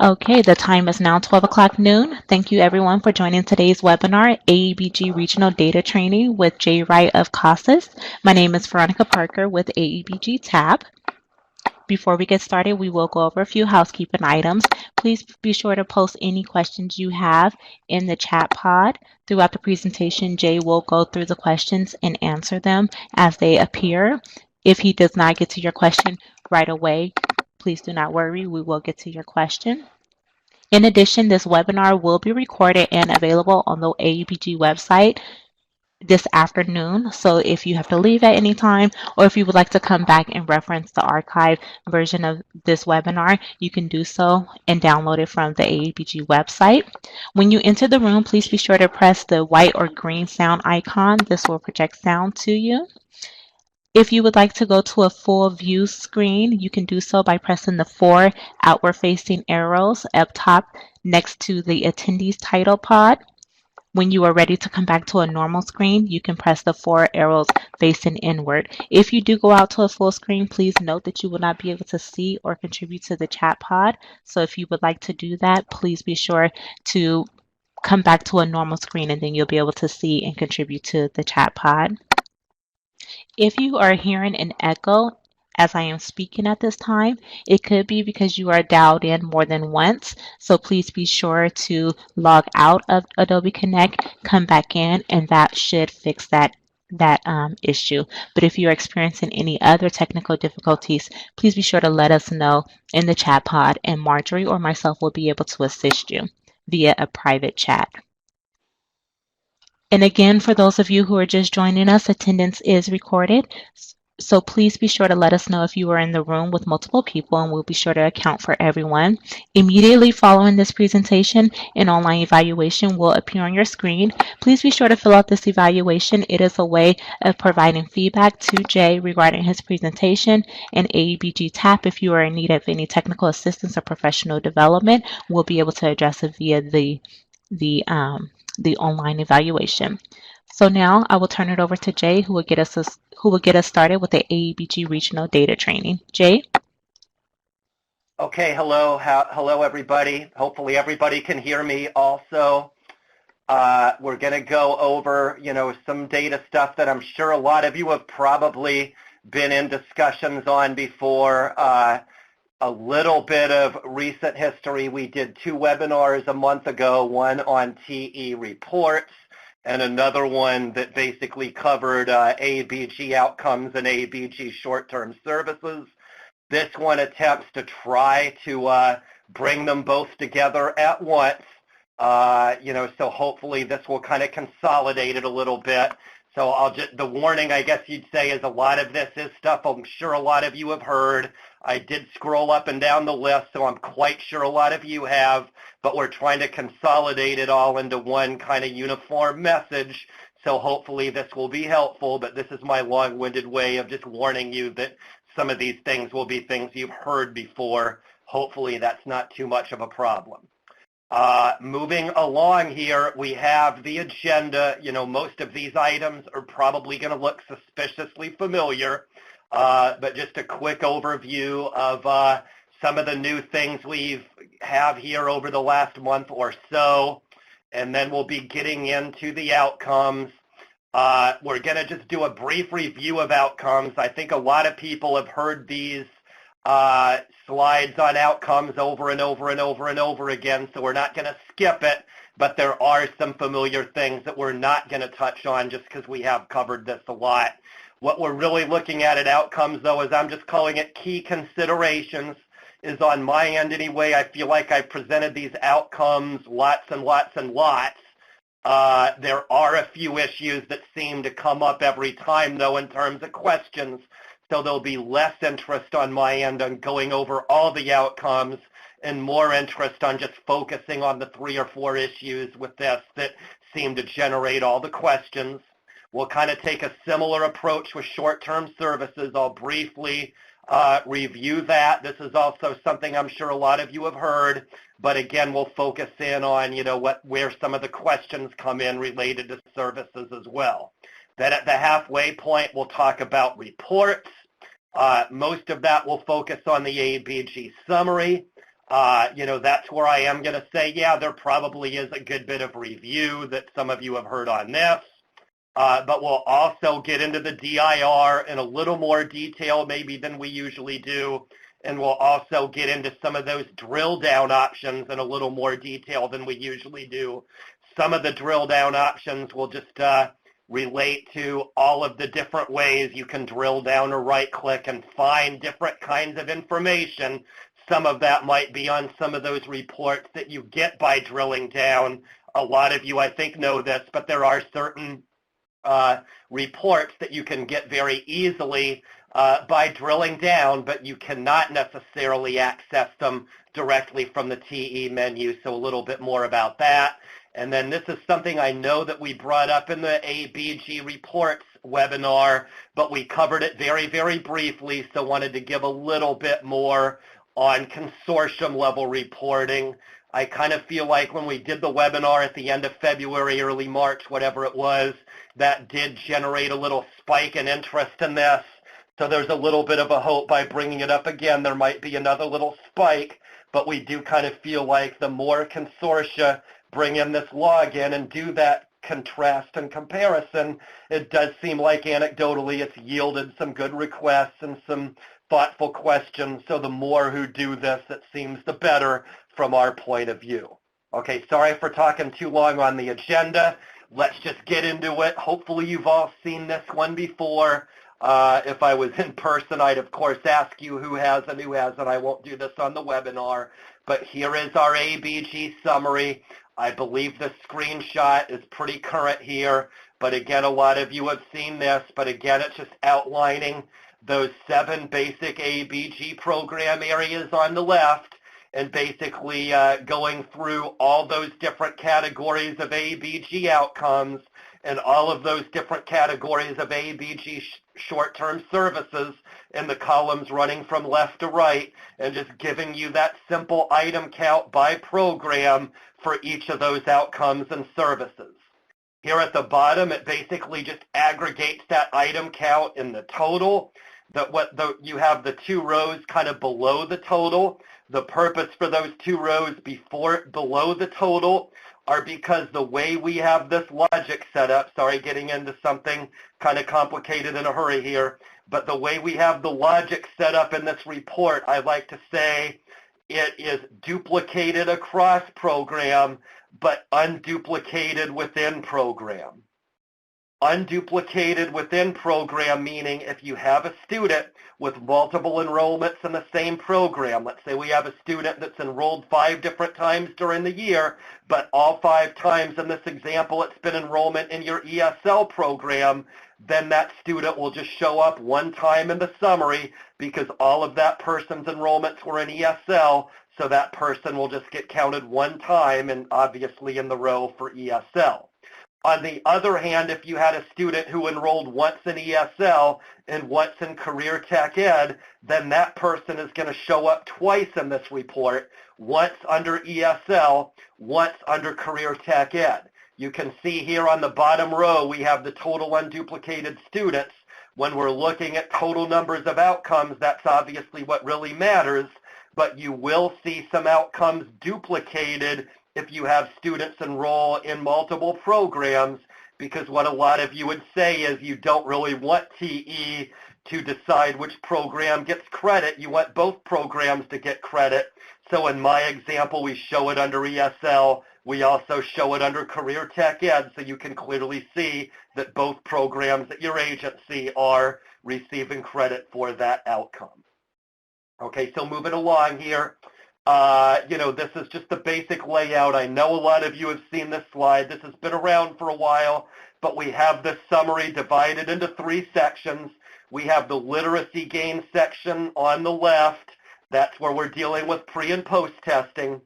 Okay, the time is now 12 o'clock noon. Thank you everyone for joining today's webinar, AEBG Regional Data Training with Jay Wright of CASAS. My name is Veronica Parker with AEBG TAB. Before we get started, we will go over a few housekeeping items. Please be sure to post any questions you have in the chat pod. Throughout the presentation, Jay will go through the questions and answer them as they appear. If he does not get to your question right away, please do not worry, we will get to your question. In addition, this webinar will be recorded and available on the AEBG website this afternoon. So if you have to leave at any time, or if you would like to come back and reference the archived version of this webinar, you can do so and download it from the AEBG website. When you enter the room, please be sure to press the white or green sound icon. This will project sound to you. If you would like to go to a full view screen, you can do so by pressing the 4 outward-facing arrows up top next to the attendees title pod. When you are ready to come back to a normal screen, you can press the 4 arrows facing inward. If you do go out to a full screen, please note that you will not be able to see or contribute to the chat pod. So if you would like to do that, please be sure to come back to a normal screen and then you'll be able to see and contribute to the chat pod. If you are hearing an echo as I am speaking at this time, it could be because you are dialed in more than once. So please be sure to log out of Adobe Connect, come back in, and that should fix that issue. But if you're experiencing any other technical difficulties, please be sure to let us know in the chat pod, and Marjorie or myself will be able to assist you via a private chat. And again, for those of you who are just joining us, attendance is recorded. So please be sure to let us know if you are in the room with multiple people, and we'll be sure to account for everyone. Immediately following this presentation, an online evaluation will appear on your screen. Please be sure to fill out this evaluation. It is a way of providing feedback to Jay regarding his presentation, and AEBG TAP, if you are in need of any technical assistance or professional development, will be able to address it via the online evaluation. So now I will turn it over to Jay, who will get us started with the AEBG Regional Data Training. Jay? Okay, hello everybody. Hopefully everybody can hear me also. We're going to go over, some data stuff that I'm sure a lot of you have probably been in discussions on before. A little bit of recent history. We did 2 webinars a month ago, one on TE reports and another one that basically covered AEBG outcomes and AEBG short-term services. This one attempts to try to bring them both together at once. So hopefully this will kind of consolidate it a little bit. So the warning, I guess you'd say, is a lot of this is stuff I'm sure a lot of you have heard. I did scroll up and down the list, so I'm quite sure a lot of you have, but we're trying to consolidate it all into one kind of uniform message. So hopefully this will be helpful, but this is my long-winded way of just warning you that some of these things will be things you've heard before. Hopefully that's not too much of a problem. Moving along here, we have the agenda. Most of these items are probably going to look suspiciously familiar, but just a quick overview of some of the new things we have here over the last month or so, and then we'll be getting into the outcomes. We're going to just do a brief review of outcomes. I think a lot of people have heard these slides on outcomes over and over and over and over again, so we're not going to skip it, but there are some familiar things that we're not going to touch on just because we have covered this a lot. What we're really looking at outcomes, though, is I'm just calling it key considerations, is on my end anyway. I feel like I presented these outcomes lots and lots and lots. There are a few issues that seem to come up every time, though, in terms of questions. So there'll be less interest on my end on going over all the outcomes and more interest on just focusing on the 3 or 4 issues with this that seem to generate all the questions. We'll kind of take a similar approach with short-term services. I'll briefly review that. This is also something I'm sure a lot of you have heard, but again, we'll focus in on, where some of the questions come in related to services as well. Then at the halfway point, we'll talk about reports. Most of that will focus on the AEBG Summary. That's where I am going to say, yeah, there probably is a good bit of review that some of you have heard on this. But we'll also get into the DIR in a little more detail maybe than we usually do. And we'll also get into some of those drill down options in a little more detail than we usually do. Some of the drill down options will just relate to all of the different ways you can drill down or right click and find different kinds of information. Some of that might be on some of those reports that you get by drilling down. A lot of you, I think, know this, but there are certain reports that you can get very easily by drilling down, but you cannot necessarily access them directly from the TE menu. So a little bit more about that. And then this is something I know that we brought up in the AEBG reports webinar, but we covered it very, very briefly, so wanted to give a little bit more on consortium level reporting. I kind of feel like when we did the webinar at the end of February, early March, whatever it was, that did generate a little spike in interest in this. So there's a little bit of a hope by bringing it up again, there might be another little spike, but we do kind of feel like the more consortia bring in this login and do that contrast and comparison, it does seem like anecdotally it's yielded some good requests and some thoughtful questions. So the more who do this, it seems the better from our point of view. Okay, sorry for talking too long on the agenda. Let's just get into it. Hopefully you've all seen this one before. If I was in person, I'd of course ask you who has and who hasn't. I won't do this on the webinar. But here is our AEBG summary. I believe the screenshot is pretty current here. But again, a lot of you have seen this. But again, it's just outlining those 7 basic AEBG program areas on the left, and basically going through all those different categories of AEBG outcomes and all of those different categories of AEBG short-term services in the columns running from left to right, and just giving you that simple item count by program for each of those outcomes and services. Here at the bottom, it basically just aggregates that item count in the total. You have the 2 rows kind of below the total. The purpose for those 2 rows below the total are because the way we have this logic set up, sorry, getting into something kind of complicated in a hurry here, but the way we have the logic set up in this report, I like to say it is duplicated across program, but unduplicated within program. Unduplicated within program, meaning if you have a student with multiple enrollments in the same program, let's say we have a student that's enrolled 5 different times during the year, but all 5 times in this example it's been enrollment in your ESL program, then that student will just show up 1 time in the summary because all of that person's enrollments were in ESL, so that person will just get counted 1 time and obviously in the row for ESL. On the other hand, if you had a student who enrolled once in ESL and once in Career Tech Ed, then that person is going to show up twice in this report, once under ESL, once under Career Tech Ed. You can see here on the bottom row, we have the total unduplicated students. When we're looking at total numbers of outcomes, that's obviously what really matters, but you will see some outcomes duplicated if you have students enroll in multiple programs, because what a lot of you would say is you don't really want TE to decide which program gets credit. You want both programs to get credit. So in my example, we show it under ESL. We also show it under Career Tech Ed, so you can clearly see that both programs at your agency are receiving credit for that outcome. Okay, so moving along here. This is just the basic layout. I know a lot of you have seen this slide. This has been around for a while, but we have this summary divided into 3 sections. We have the literacy gain section on the left. That's where we're dealing with pre and post testing.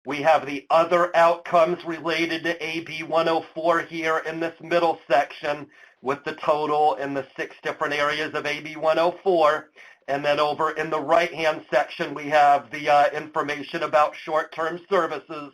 We have the other outcomes related to AB 104 here in this middle section with the total in the 6 different areas of AB 104. And then over in the right-hand section, we have the information about short-term services.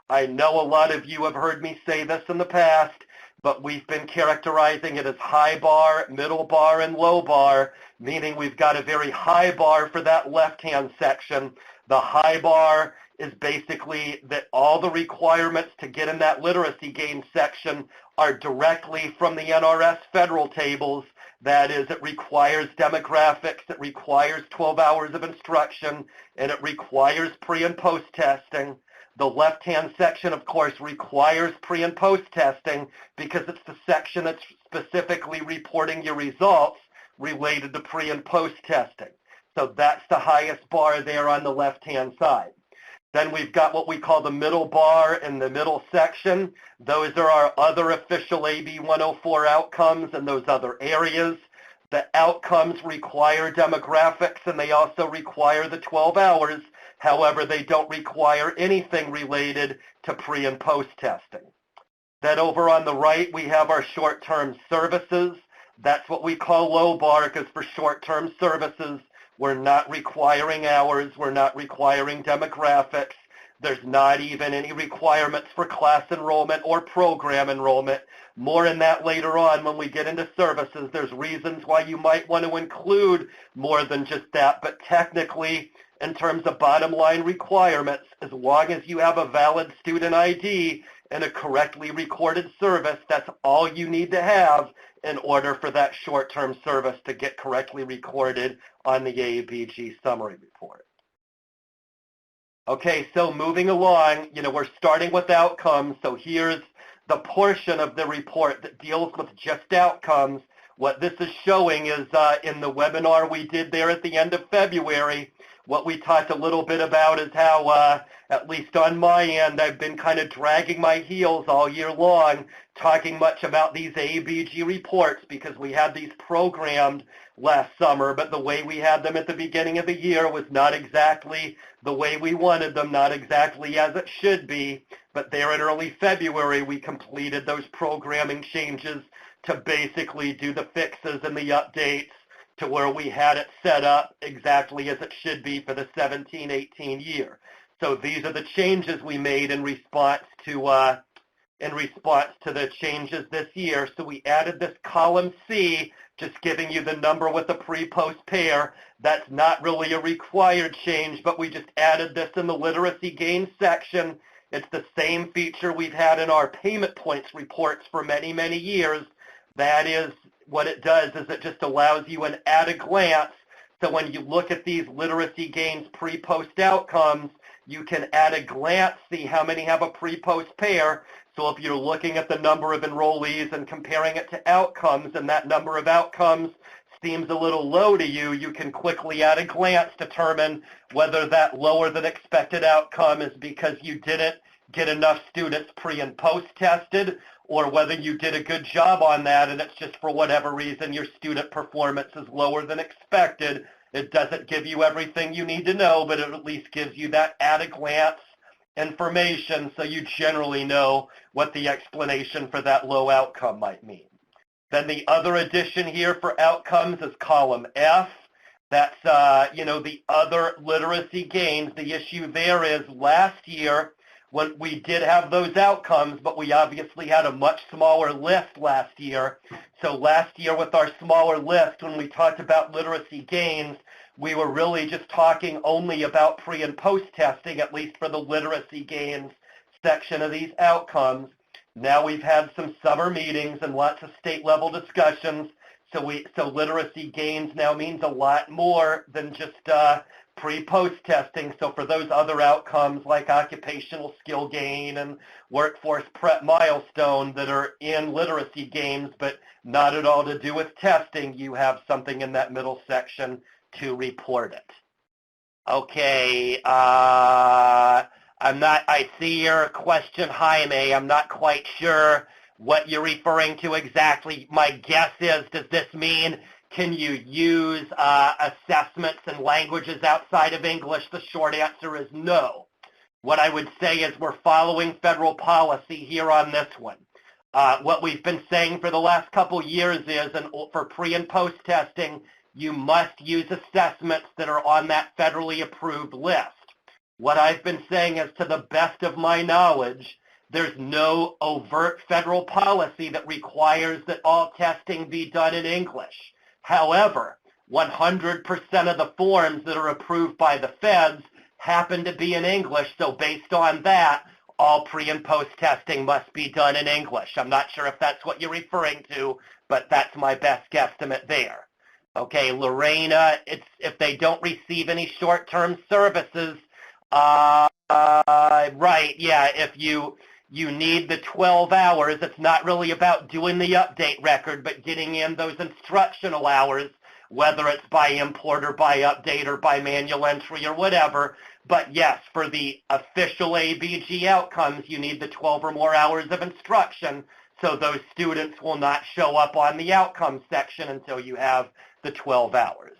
I know a lot of you have heard me say this in the past, but we've been characterizing it as high bar, middle bar, and low bar, meaning we've got a very high bar for that left-hand section, The high bar is basically that all the requirements to get in that literacy gains section are directly from the NRS federal tables. That is, it requires demographics, it requires 12 hours of instruction, and it requires pre- and post-testing. The left-hand section, of course, requires pre- and post-testing because it's the section that's specifically reporting your results related to pre- and post-testing. So that's the highest bar there on the left-hand side. Then we've got what we call the middle bar in the middle section. Those are our other official AB 104 outcomes in those other areas. The outcomes require demographics, and they also require the 12 hours. However, they don't require anything related to pre- and post-testing. Then over on the right, we have our short-term services. That's what we call low bar, because for short-term services, we're not requiring hours, we're not requiring demographics. There's not even any requirements for class enrollment or program enrollment. More in that later on when we get into services. There's reasons why you might want to include more than just that, but technically, in terms of bottom line requirements, as long as you have a valid student ID and a correctly recorded service, that's all you need to have in order for that short-term service to get correctly recorded on the AEBG Summary report. Okay, so moving along, we're starting with outcomes. So here's the portion of the report that deals with just outcomes. What this is showing is in the webinar we did there at the end of February, what we talked a little bit about is how, at least on my end, I've been kind of dragging my heels all year long, talking much about these AEBG reports because we had these programmed last summer, but the way we had them at the beginning of the year was not exactly the way we wanted them, not exactly as it should be. But there in early February, we completed those programming changes to basically do the fixes and the updates to where we had it set up exactly as it should be for the 17-18 year. So these are the changes we made in response to the changes this year. So we added this column C, just giving you the number with the pre-post pair. That's not really a required change, but we just added this in the literacy gains section. It's the same feature we've had in our payment points reports for many, many years. That is, what it does is it just allows you an at-a-glance. So when you look at these literacy gains pre-post outcomes, you can at a glance see how many have a pre-post pair. So if you're looking at the number of enrollees and comparing it to outcomes, and that number of outcomes seems a little low to you, you can quickly at a glance determine whether that lower than expected outcome is because you didn't get enough students pre and post tested, or whether you did a good job on that and it's just for whatever reason your student performance is lower than expected. It doesn't give you everything you need to know, but it at least gives you that at-a-glance information so you generally know what the explanation for that low outcome might mean. Then the other addition here for outcomes is column F. That's, the other literacy gains. The issue there is last year, when we did have those outcomes, but we obviously had a much smaller list last year. So last year with our smaller list, when we talked about literacy gains, we were really just talking only about pre- and post-testing, at least for the literacy gains section of these outcomes. Now we've had some summer meetings and lots of state-level discussions, so literacy gains now means a lot more than just pre-post testing. So for those other outcomes like occupational skill gain and workforce prep milestone that are in literacy gains but not at all to do with testing, you have something in that middle section to report it. Okay, I see your question, Jaime. I'm not quite sure what you're referring to exactly. My guess is, does this mean can you use assessments and languages outside of English? The short answer is no. What I would say is we're following federal policy here on this one. What we've been saying for the last couple years is, and for pre- and post-testing, you must use assessments that are on that federally approved list. What I've been saying is, to the best of my knowledge, there's no overt federal policy that requires that all testing be done in English. However, 100% of the forms that are approved by the feds happen to be in English, so based on that, all pre and post testing must be done in English. I'm not sure if that's what you're referring to, but that's my best guesstimate there. Okay, Lorena, if they don't receive any short-term services, right, yeah, if you need the 12 hours, it's not really about doing the update record, but getting in those instructional hours, whether it's by import or by update or by manual entry or whatever. But yes, for the official ABG outcomes, you need the 12 or more hours of instruction, so those students will not show up on the outcomes section until you have the 12 hours.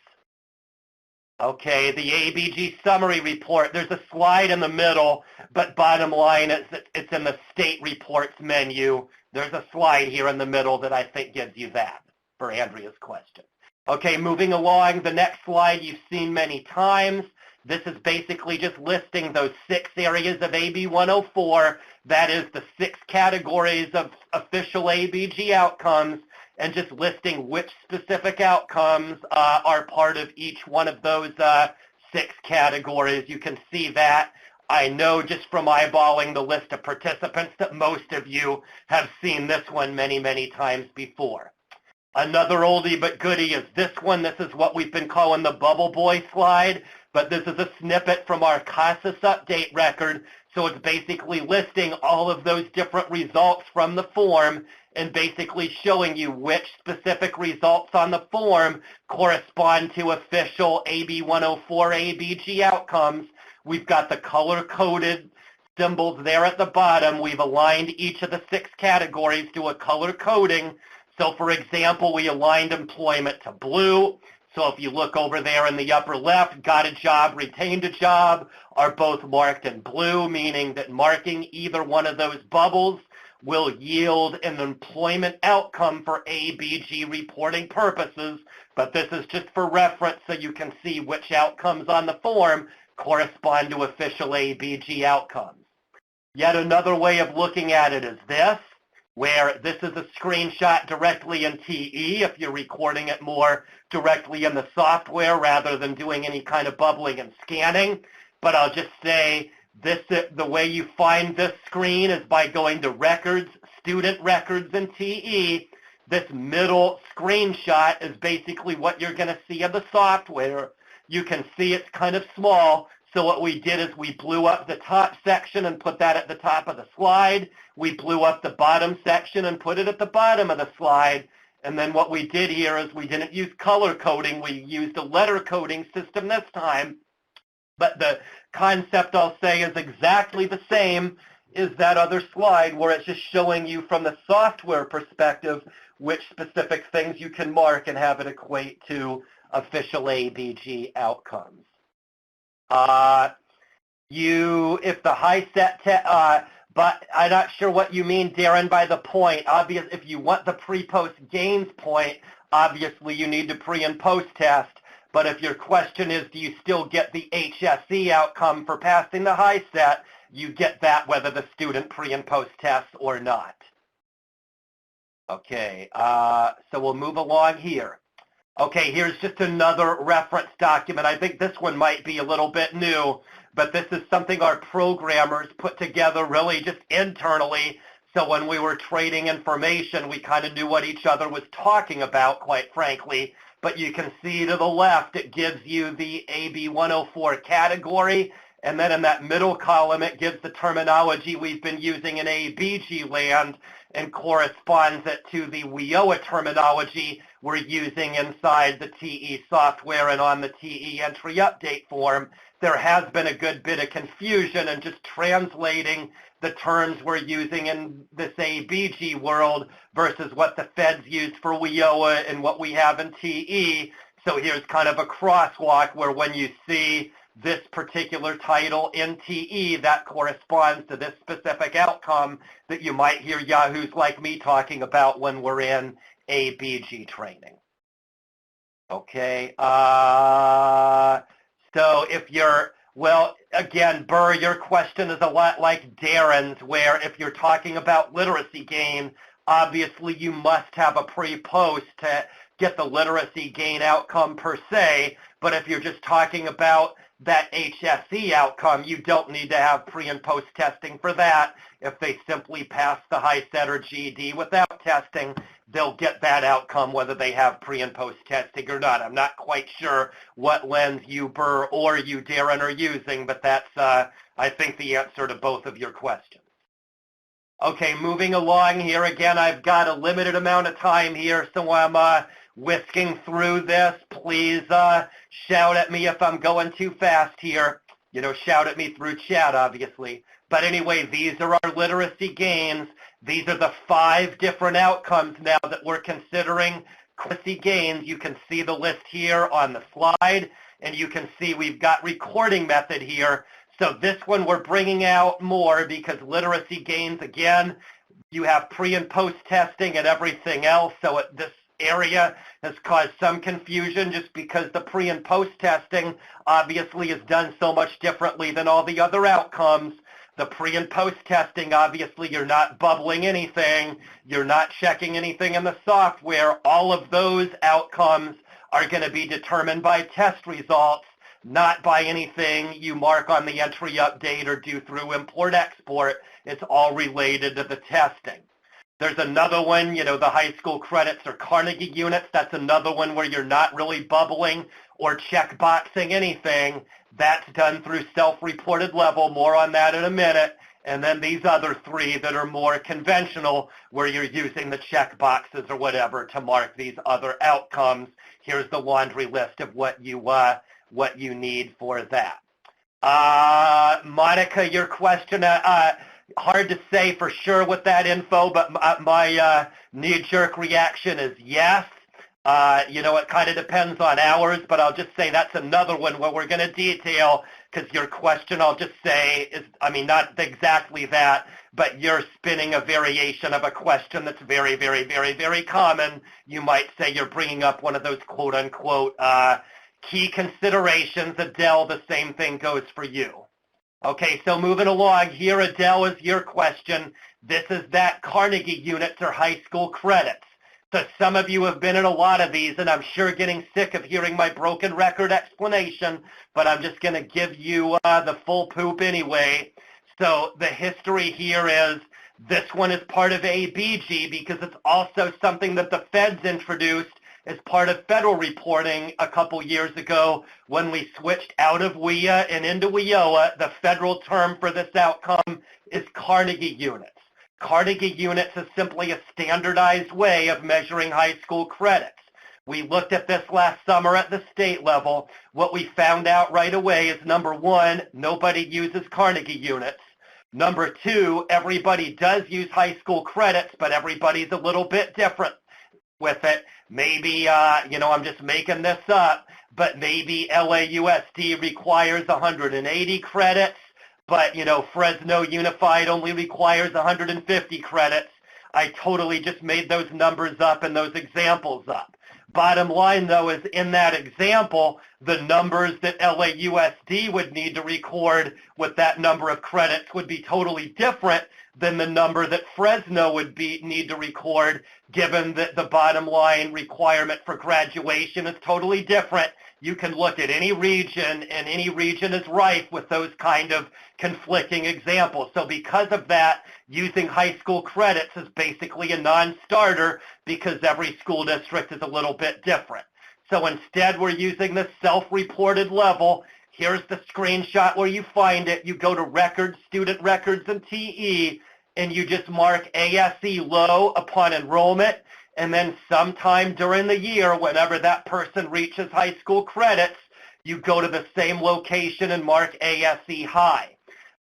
Okay, the AEBG Summary report, there's a slide in the middle, but bottom line is that it's in the State Reports menu. There's a slide here in the middle that I think gives you that for Andrea's question. Okay, moving along, the next slide you've seen many times. This is basically just listing those 6 areas of AB 104. That is the 6 categories of official ABG outcomes, and just listing which specific outcomes are part of each one of those 6 categories. You can see that. I know just from eyeballing the list of participants that most of you have seen this one many, many times before. Another oldie but goodie is this one. This is what we've been calling the Bubble Boy slide, but this is a snippet from our CASAS update record. So it's basically listing all of those different results from the form and basically showing you which specific results on the form correspond to official AB 104 ABG outcomes. We've got the color-coded symbols there at the bottom. We've aligned each of the 6 categories to a color coding. So, for example, we aligned employment to blue. So if you look over there in the upper left, got a job, retained a job, are both marked in blue, meaning that marking either one of those bubbles will yield an employment outcome for ABG reporting purposes. But this is just for reference so you can see which outcomes on the form correspond to official ABG outcomes. Yet another way of looking at it is this, where this is a screenshot directly in TE if you're recording it more directly in the software rather than doing any kind of bubbling and scanning. But I'll just say this, the way you find this screen is by going to Records, Student Records in TE. This middle screenshot is basically what you're going to see of the software. You can see it's kind of small. So what we did is we blew up the top section and put that at the top of the slide. We blew up the bottom section and put it at the bottom of the slide. And then what we did here is we didn't use color coding. We used a letter coding system this time. But the concept, I'll say, is exactly the same as that other slide where it's just showing you from the software perspective which specific things you can mark and have it equate to official ABG outcomes. If the high set, but I'm not sure what you mean, Darren, by the point. Obvious, if you want the pre-post gains point, obviously you need to pre and post test. But if your question is, do you still get the HSE outcome for passing the high set, you get that whether the student pre and post tests or not. Okay, so we'll move along here. Okay, here's just another reference document. I think this one might be a little bit new, but this is something our programmers put together really just internally. So when we were trading information, we kind of knew what each other was talking about, quite frankly. But you can see to the left, it gives you the AB 104 category. And then in that middle column, it gives the terminology we've been using in AEBG land and corresponds it to the WIOA terminology we're using inside the TE software and on the TE entry update form. There has been a good bit of confusion in just translating the terms we're using in this AEBG world versus what the feds use for WIOA and what we have in TE. So here's kind of a crosswalk where when you see this particular title in TE, that corresponds to this specific outcome that you might hear yahoos like me talking about when we're in AEBG training. Okay, so if you're, well, again, Burr, your question is a lot like Darren's, where if you're talking about literacy gain, obviously you must have a pre-post to get the literacy gain outcome per se, but if you're just talking about that HSE outcome, you don't need to have pre and post testing for that. If they simply pass the high set or GED without testing, they'll get that outcome whether they have pre and post testing or not. I'm not quite sure what lens you, Burr, or you, Darren, are using, but that's, I think, the answer to both of your questions. Okay, moving along here. Again, I've got a limited amount of time here, so I'm whisking through this. Please shout at me if I'm going too fast here. You know, shout at me through chat, obviously. But anyway, these are our literacy gains. These are the 5 different outcomes now that we're considering literacy gains. You can see the list here on the slide, and you can see we've got recording method here. So this one we're bringing out more because literacy gains, again, you have pre and post testing and everything else. So this area has caused some confusion just because the pre and post testing obviously is done so much differently than all the other outcomes. The pre and post testing, obviously you're not bubbling anything, you're not checking anything in the software. All of those outcomes are going to be determined by test results, not by anything you mark on the entry update or do through import-export. It's all related to the testing. There's another one, you know, the high school credits or Carnegie Units. That's another one where you're not really bubbling or checkboxing anything. That's done through self-reported level. More on that in a minute. And then these other 3 that are more conventional where you're using the check boxes or whatever to mark these other outcomes. Here's the laundry list of what you need for that. Monica, your question, hard to say for sure with that info, but my knee-jerk reaction is yes. You know, it kind of depends on hours, but I'll just say that's another one where we're going to detail, because your question, I'll just say, is, I mean, not exactly that, but you're spinning a variation of a question that's very, very, very, very common. You might say you're bringing up one of those quote-unquote key considerations. Adele, the same thing goes for you. Okay, so moving along here, Adele, is your question. This is that Carnegie Units or high school credits. So some of you have been in a lot of these, and I'm sure getting sick of hearing my broken record explanation, but I'm just going to give you the full poop anyway. So the history here is this one is part of AEBG because it's also something that the feds introduced as part of federal reporting a couple years ago when we switched out of WIA and into WIOA. The federal term for this outcome is Carnegie Units. Carnegie Units is simply a standardized way of measuring high school credits. We looked at this last summer at the state level. What we found out right away is, number 1, nobody uses Carnegie Units. Number 2, everybody does use high school credits, but everybody's a little bit different with it. Maybe, you know, I'm just making this up, but maybe LAUSD requires 180 credits, but, you know, Fresno Unified only requires 150 credits. I totally just made those numbers up and those examples up. Bottom line, though, is in that example, the numbers that LAUSD would need to record with that number of credits would be totally different than the number that Fresno would need to record, given that the bottom line requirement for graduation is totally different. You can look at any region, and any region is rife with those kind of conflicting examples. So because of that, using high school credits is basically a non-starter because every school district is a little bit different. So instead, we're using the self-reported level. Here's the screenshot where you find it. You go to Records, Student Records, and TE, and you just mark ASE low upon enrollment, and then sometime during the year, whenever that person reaches high school credits, you go to the same location and mark ASE high.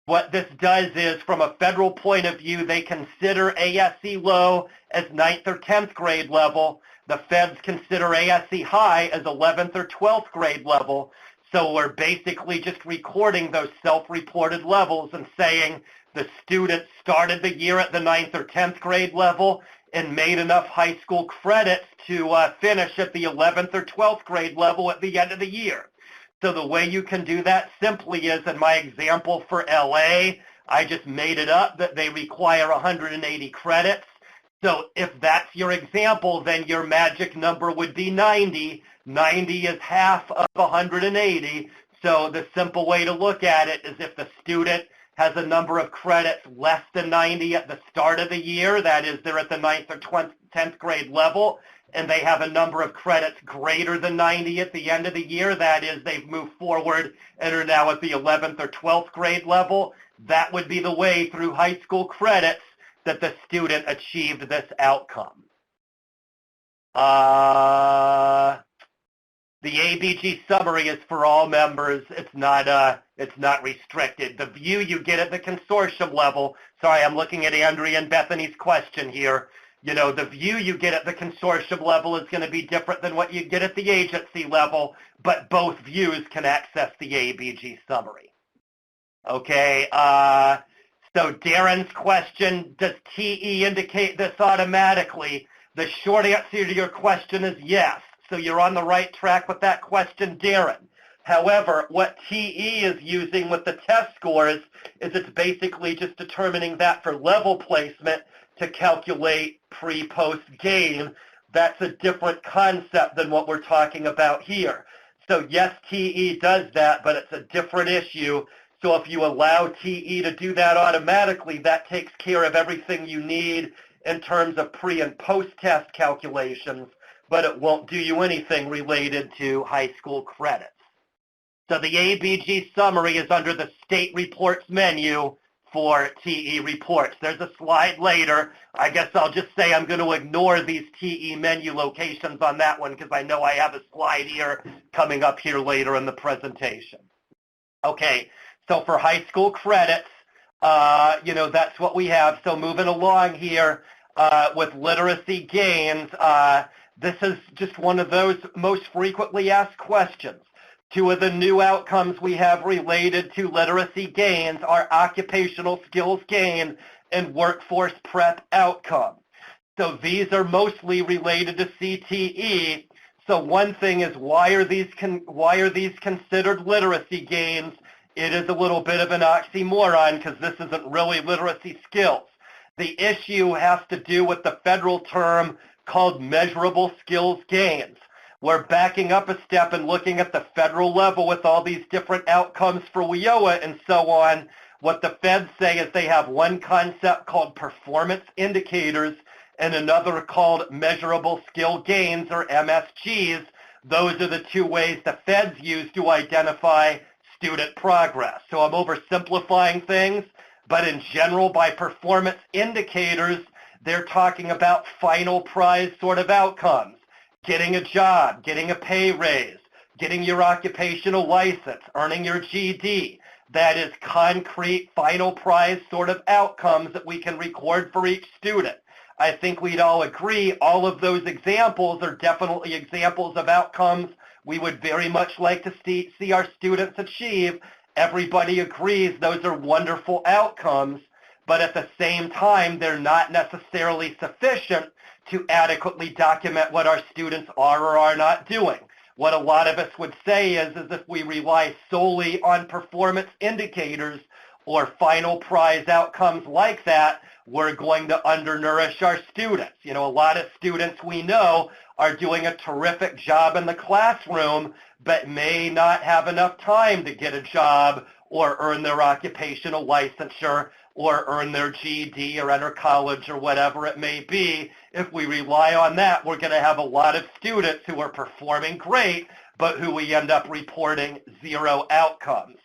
What this does is, from a federal point of view, they consider ASE low as 9th or 10th grade level. The feds consider ASE high as 11th or 12th grade level. So we're basically just recording those self-reported levels and saying the student started the year at the 9th or 10th grade level and made enough high school credits to finish at the 11th or 12th grade level at the end of the year. So the way you can do that simply is, in my example for LA, I just made it up that they require 180 credits. So if that's your example, then your magic number would be 90. 90 is half of 180. So the simple way to look at it is if the student has a number of credits less than 90 at the start of the year, that is, they're at the 9th or 10th grade level, and they have a number of credits greater than 90 at the end of the year, that is, they've moved forward and are now at the 11th or 12th grade level, that would be the way through high school credits that the student achieved this outcome. The AEBG Summary is for all members. It's not restricted. The view you get at the consortium level, sorry, I'm looking at Andrea and Bethany's question here. You know, the view you get at the consortium level is going to be different than what you get at the agency level, but both views can access the AEBG Summary. Okay, so Darren's question, does TE indicate this automatically? The short answer to your question is yes. So you're on the right track with that question, Darren. However, what TE is using with the test scores is it's basically just determining that for level placement to calculate pre-post gain. That's a different concept than what we're talking about here. So yes, TE does that, but it's a different issue. So if you allow TE to do that automatically, that takes care of everything you need in terms of pre- and post-test calculations, but it won't do you anything related to high school credits. So the AEBG Summary is under the State Reports menu for TE reports. There's a slide later. I guess I'll just say I'm going to ignore these TE menu locations on that one because I know I have a slide here coming up here later in the presentation. Okay, so for high school credits, that's what we have. So moving along here with literacy gains, this is just one of those most frequently asked questions. Two of the new outcomes we have related to literacy gains are occupational skills gain and workforce prep outcome. So these are mostly related to CTE. So one thing is, why are these considered literacy gains? It is a little bit of an oxymoron because this isn't really literacy skills. The issue has to do with the federal term called measurable skills gains. We're backing up a step and looking at the federal level with all these different outcomes for WIOA and so on. What the feds say is they have one concept called performance indicators and another called measurable skill gains, or MSGs. Those are the two ways the feds use to identify student progress. So I'm oversimplifying things, but in general, by performance indicators, they're talking about final prize sort of outcomes. Getting a job, getting a pay raise, getting your occupational license, earning your GED. That is concrete final prize sort of outcomes that we can record for each student. I think we'd all agree all of those examples are definitely examples of outcomes we would very much like to see our students achieve. Everybody agrees those are wonderful outcomes, but at the same time, they're not necessarily sufficient to adequately document what our students are or are not doing. What a lot of us would say is if we rely solely on performance indicators or final prize outcomes like that, we're going to undernourish our students. You know, a lot of students we know are doing a terrific job in the classroom, but may not have enough time to get a job or earn their occupational licensure or earn their GED or enter college or whatever it may be. If we rely on that, we're going to have a lot of students who are performing great, but who we end up reporting zero outcomes.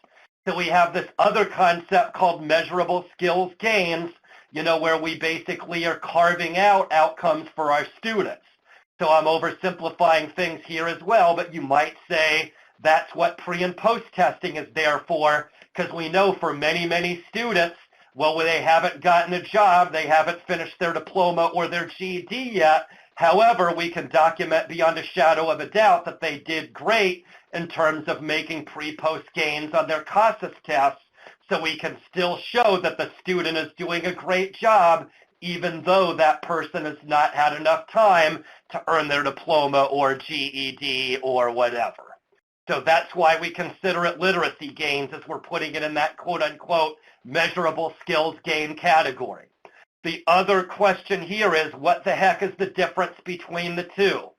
So we have this other concept called measurable skills gains, where we basically are carving out outcomes for our students. So I'm oversimplifying things here as well, but you might say that's what pre- and post-testing is there for, because we know for many, many students, well, they haven't gotten a job, they haven't finished their diploma or their GED yet. However, we can document beyond a shadow of a doubt that they did great in terms of making pre-post gains on their CASAS tests, so we can still show that the student is doing a great job even though that person has not had enough time to earn their diploma or GED or whatever. So that's why we consider it literacy gains, as we're putting it in that quote-unquote measurable skills gain category. The other question here is, what the heck is the difference between the two?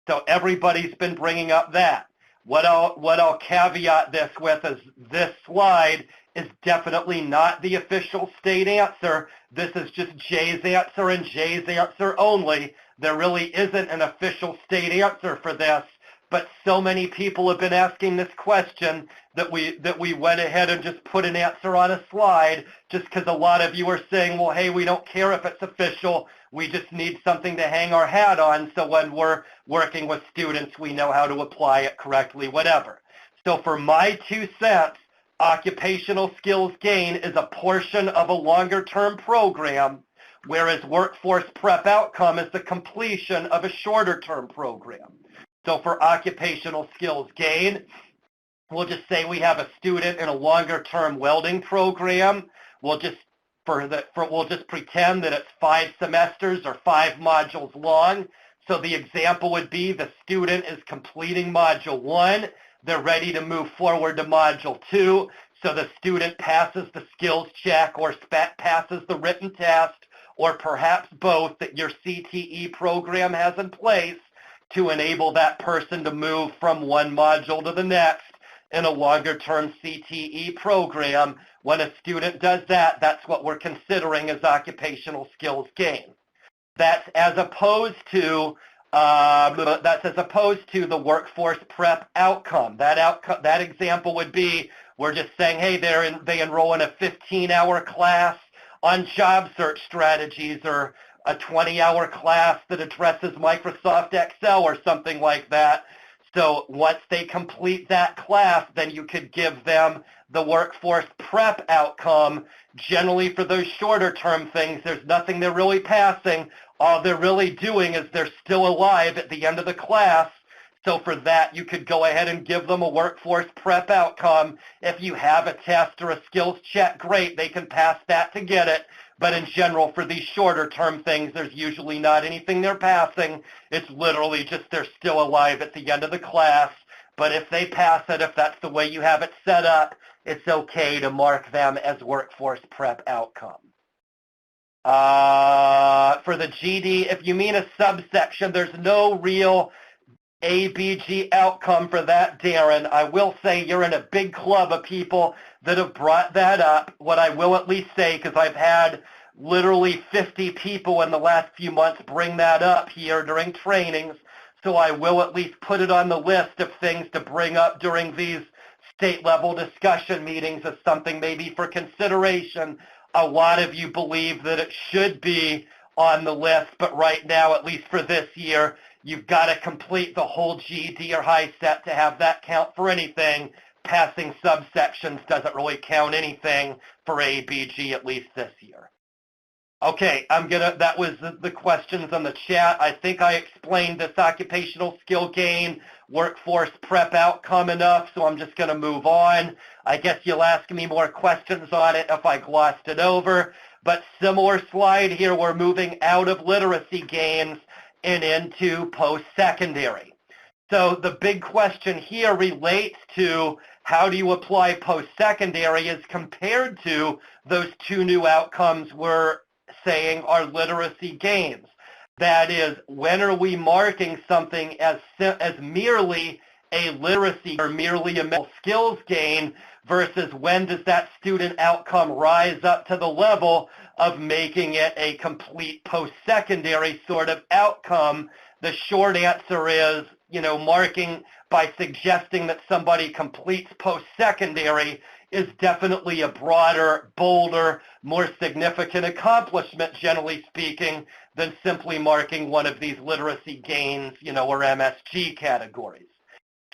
So everybody's been bringing up that. What I'll caveat this with is this slide is definitely not the official state answer. This is just Jay's answer and Jay's answer only. There really isn't an official state answer for this, but so many people have been asking this question that we went ahead and just put an answer on a slide just because a lot of you are saying, well, hey, we don't care if it's official. We just need something to hang our hat on so when we're working with students, we know how to apply it correctly, whatever. So for my 2 cents, occupational skills gain is a portion of a longer-term program, whereas workforce prep outcome is the completion of a shorter-term program. So for occupational skills gain, we'll just say we have a student in a longer-term welding program. We'll just pretend that it's 5 semesters or 5 modules long. So the example would be the student is completing module 1. They're ready to move forward to module 2. So the student passes the skills check or passes the written test, or perhaps both that your CTE program has in place to enable that person to move from one module to the next in a longer-term CTE program. When a student does that, that's what we're considering as occupational skills gain. That's as opposed to the workforce prep outcome. That example would be, we're just saying, hey, they enroll in a 15-hour class on job search strategies, or a 20-hour class that addresses Microsoft Excel or something like that. So once they complete that class, then you could give them the workforce prep outcome. Generally for those shorter term things, there's nothing they're really passing. All they're really doing is they're still alive at the end of the class. So for that, you could go ahead and give them a workforce prep outcome. If you have a test or a skills check, great, they can pass that to get it. But in general, for these shorter term things, there's usually not anything they're passing. It's literally just they're still alive at the end of the class. But if they pass it, if that's the way you have it set up, it's okay to mark them as workforce prep outcome. For the GD, if you mean a subsection, there's no real ABG outcome for that, Darren. I will say you're in a big club of people that have brought that up. What I will at least say, because I've had literally 50 people in the last few months bring that up here during trainings, so I will at least put it on the list of things to bring up during these state-level discussion meetings as something maybe for consideration. A lot of you believe that it should be on the list, but right now, at least for this year, you've got to complete the whole GED or high set to have that count for anything. Passing subsections doesn't really count anything for ABG, at least this year. Okay, that was the questions on the chat. I think I explained this occupational skill gain, workforce prep outcome enough, so I'm just gonna move on. I guess you'll ask me more questions on it if I glossed it over, but similar slide here, we're moving out of literacy gains and into post-secondary. So the big question here relates to how do you apply post-secondary as compared to those 2 new outcomes we're saying are literacy gains. That is, when are we marking something as merely a literacy or merely a mental skills gain versus when does that student outcome rise up to the level of making it a complete post-secondary sort of outcome? The short answer is, marking by suggesting that somebody completes post-secondary is definitely a broader, bolder, more significant accomplishment, generally speaking, than simply marking one of these literacy gains, or MSG categories.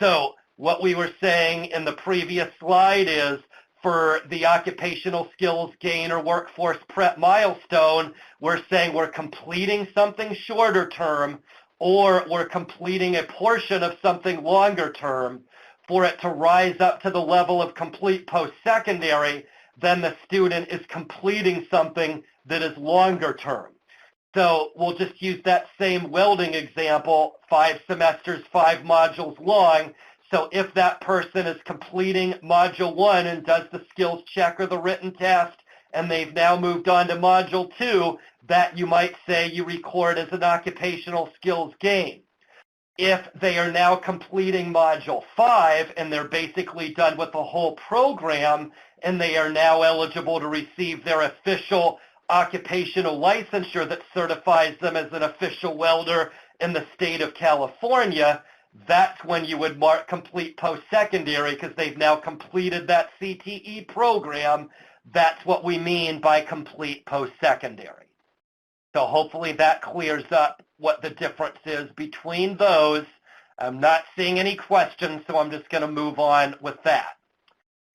So what we were saying in the previous slide is for the occupational skills gain or workforce prep milestone, we're saying we're completing something shorter term or we're completing a portion of something longer term. For it to rise up to the level of complete post-secondary, then the student is completing something that is longer term. So we'll just use that same welding example, 5 semesters, 5 modules long. So if that person is completing module 1 and does the skills check or the written test, and they've now moved on to module 2, that you might say you record as an occupational skills gain. if they are now completing Module 5 and they're basically done with the whole program and they are now eligible to receive their official occupational licensure that certifies them as an official welder in the state of California, that's when you would mark complete post-secondary because they've now completed that CTE program. That's what we mean by complete post-secondary. So hopefully that clears up what the difference is between those. I'm not seeing any questions, so I'm just going to move on with that.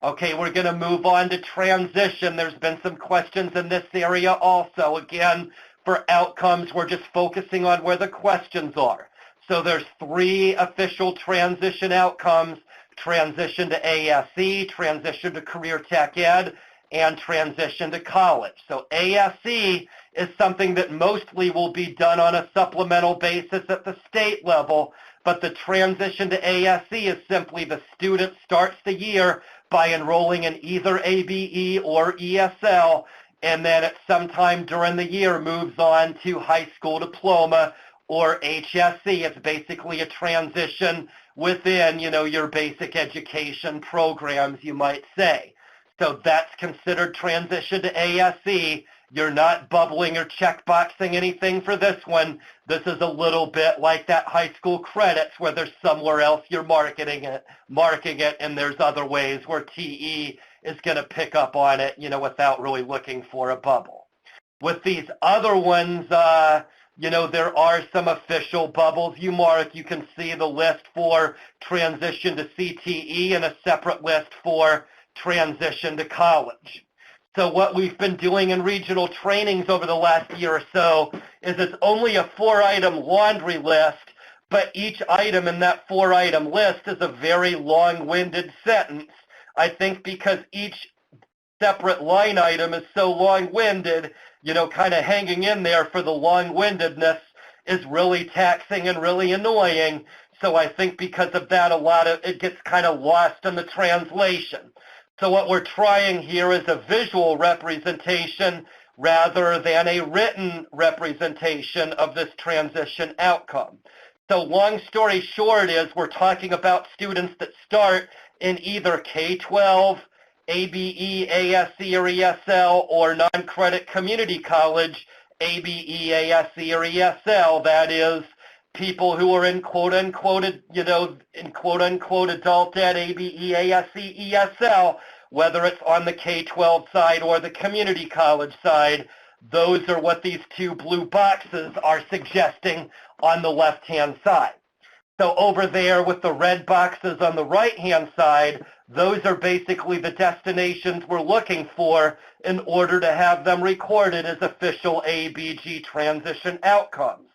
Okay, we're going to move on to transition. There's been some questions in this area also. Again, for outcomes, we're just focusing on where the questions are. So there's 3 official transition outcomes: transition to ASE, transition to career tech ed, and transition to college. So ASE is something that mostly will be done on a supplemental basis at the state level, but the transition to ASE is simply the student starts the year by enrolling in either ABE or ESL, and then at some time during the year moves on to high school diploma or HSE. It's basically a transition within, your basic education programs, you might say. So that's considered transition to ASE. You're not bubbling or checkboxing anything for this one. This is a little bit like that high school credits where there's somewhere else you're marking it, and there's other ways where TE is going to pick up on it, without really looking for a bubble. With these other ones, there are some official bubbles you mark. You can see the list for transition to CTE and a separate list for transition to college. So what we've been doing in regional trainings over the last year or so is it's only a 4-item laundry list, but each item in that 4-item list is a very long-winded sentence. I think because each separate line item is so long-winded, kind of hanging in there for the long-windedness is really taxing and really annoying. So I think because of that, a lot of it gets kind of lost in the translation. So what we're trying here is a visual representation rather than a written representation of this transition outcome. So long story short is we're talking about students that start in either K-12, ABE, ASE, or ESL, or non-credit community college, ABE, ASE, or ESL. That is, people who are in quote-unquote, adult ed, ABE, ASE, ESL, whether it's on the K-12 side or the community college side. Those are what these 2 blue boxes are suggesting on the left-hand side. So over there with the red boxes on the right-hand side, those are basically the destinations we're looking for in order to have them recorded as official AEBG transition outcomes.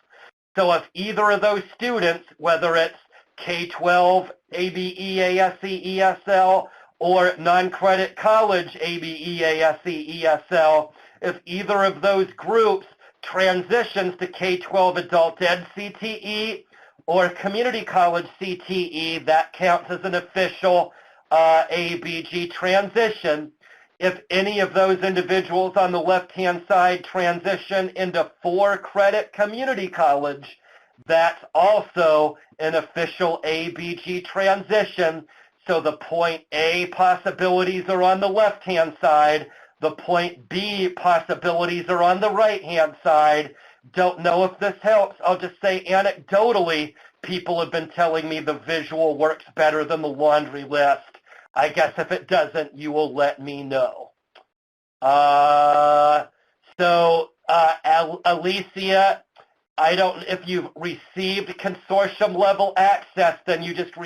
So if either of those students, whether it's K-12, ABE, ASE, ESL, or non-credit college ABE, ASE, ESL, if either of those groups transitions to K-12 adult ed CTE or community college CTE, that counts as an official AEBG transition. If any of those individuals on the left-hand side transition into 4-credit community college, that's also an official AEBG transition. So the point A possibilities are on the left-hand side. The point B possibilities are on the right-hand side. Don't know if this helps. I'll just say anecdotally, people have been telling me the visual works better than the laundry list. I guess if it doesn't, you will let me know. Alicia, if you've received consortium level access, then you just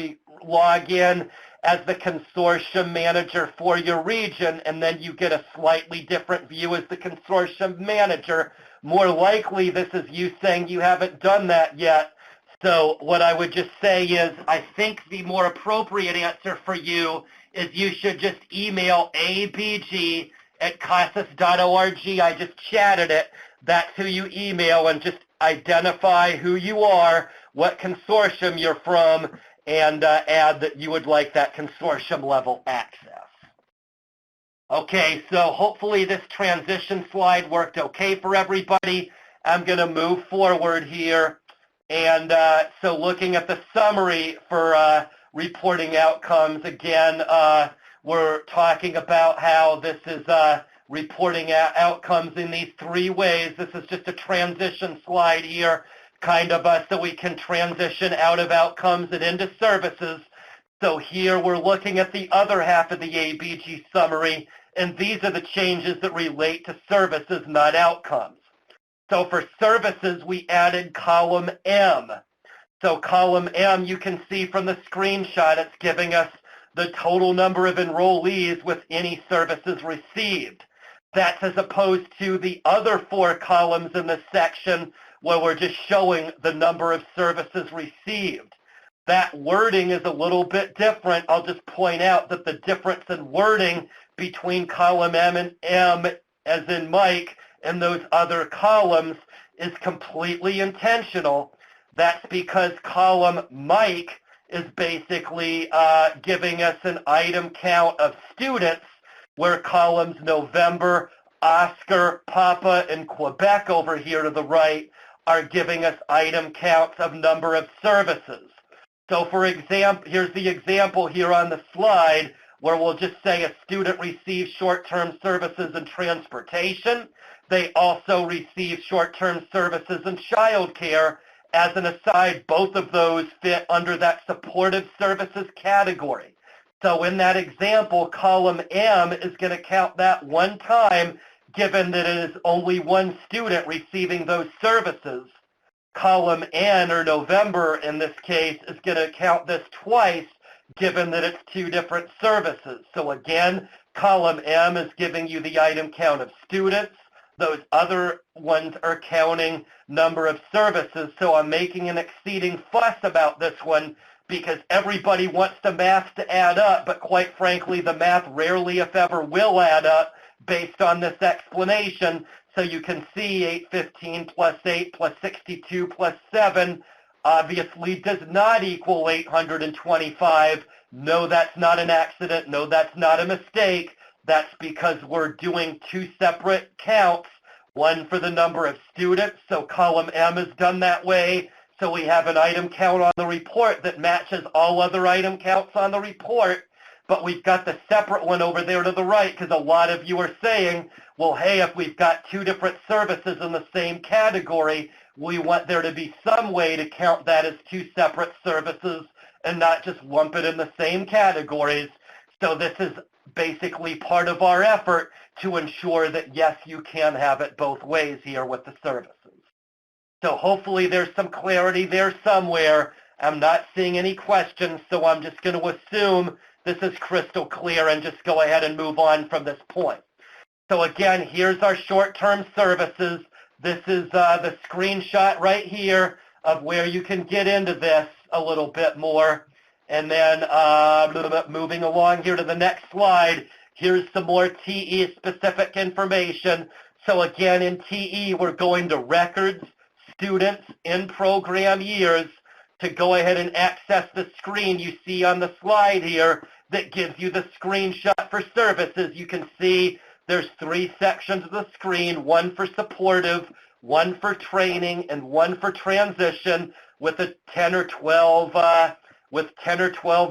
log in as the consortium manager for your region, and then you get a slightly different view as the consortium manager. More likely, this is you saying you haven't done that yet. So what I would just say is I think the more appropriate answer for you is you should just email abg@casas.org. I just chatted it. That's who you email, and just identify who you are, what consortium you're from, and add that you would like that consortium level access. Okay, so hopefully this transition slide worked okay for everybody. I'm going to move forward here And so looking at the summary for reporting outcomes, again, we're talking about how this is reporting outcomes in these three ways. This is just a transition slide here, kind of so we can transition out of outcomes and into services. So here we're looking at the other half of the AEBG summary, and these are the changes that relate to services, not outcomes. So for services, we added column M. So column M, you can see from the screenshot, it's giving us the total number of enrollees with any services received. That's as opposed to the other four columns in this section where we're just showing the number of services received. That wording is a little bit different. I'll just point out that the difference in wording between column M and M, as in Mike, and those other columns is completely intentional. That's because column Mike is basically giving us an item count of students, where columns November, Oscar, Papa, and Quebec over here to the right are giving us item counts of number of services. So for example, here's the example here on the slide where we'll just say a student receives short-term services and transportation. They also receive short-term services and childcare. As an aside, both of those fit under that supportive services category. So in that example, column M is going to count that one time, given that it is only one student receiving those services. Column N, or November in this case, is going to count this twice, given that it's two different services. So again, column M is giving you the item count of students. Those other ones are counting number of services. So I'm making an exceeding fuss about this one because everybody wants the math to add up, but quite frankly, the math rarely, if ever, will add up based on this explanation. So you can see 815 plus 8 plus 62 plus 7 obviously does not equal 825. No, that's not an accident. No, that's not a mistake. That's because we're doing two separate counts, one for the number of students, so column M is done that way, so we have an item count on the report that matches all other item counts on the report, but we've got the separate one over there to the right because a lot of you are saying, well, hey, if we've got two different services in the same category, we want there to be some way to count that as two separate services and not just lump it in the same categories. So this is basically part of our effort to ensure that, yes, you can have it both ways here with the services. So hopefully there's some clarity there somewhere. I'm not seeing any questions, so I'm just going to assume this is crystal clear and just go ahead and move on from this point. So again, here's our short-term services. This is the screenshot right here of where you can get into this a little bit more. And then moving along here to the next slide, here's some more TE-specific information. So again, in TE, we're going to records, students, in-program years to go ahead and access the screen you see on the slide here that gives you the screenshot for services. You can see there's three sections of the screen, one for supportive, one for training, and one for transition with a 10 or 12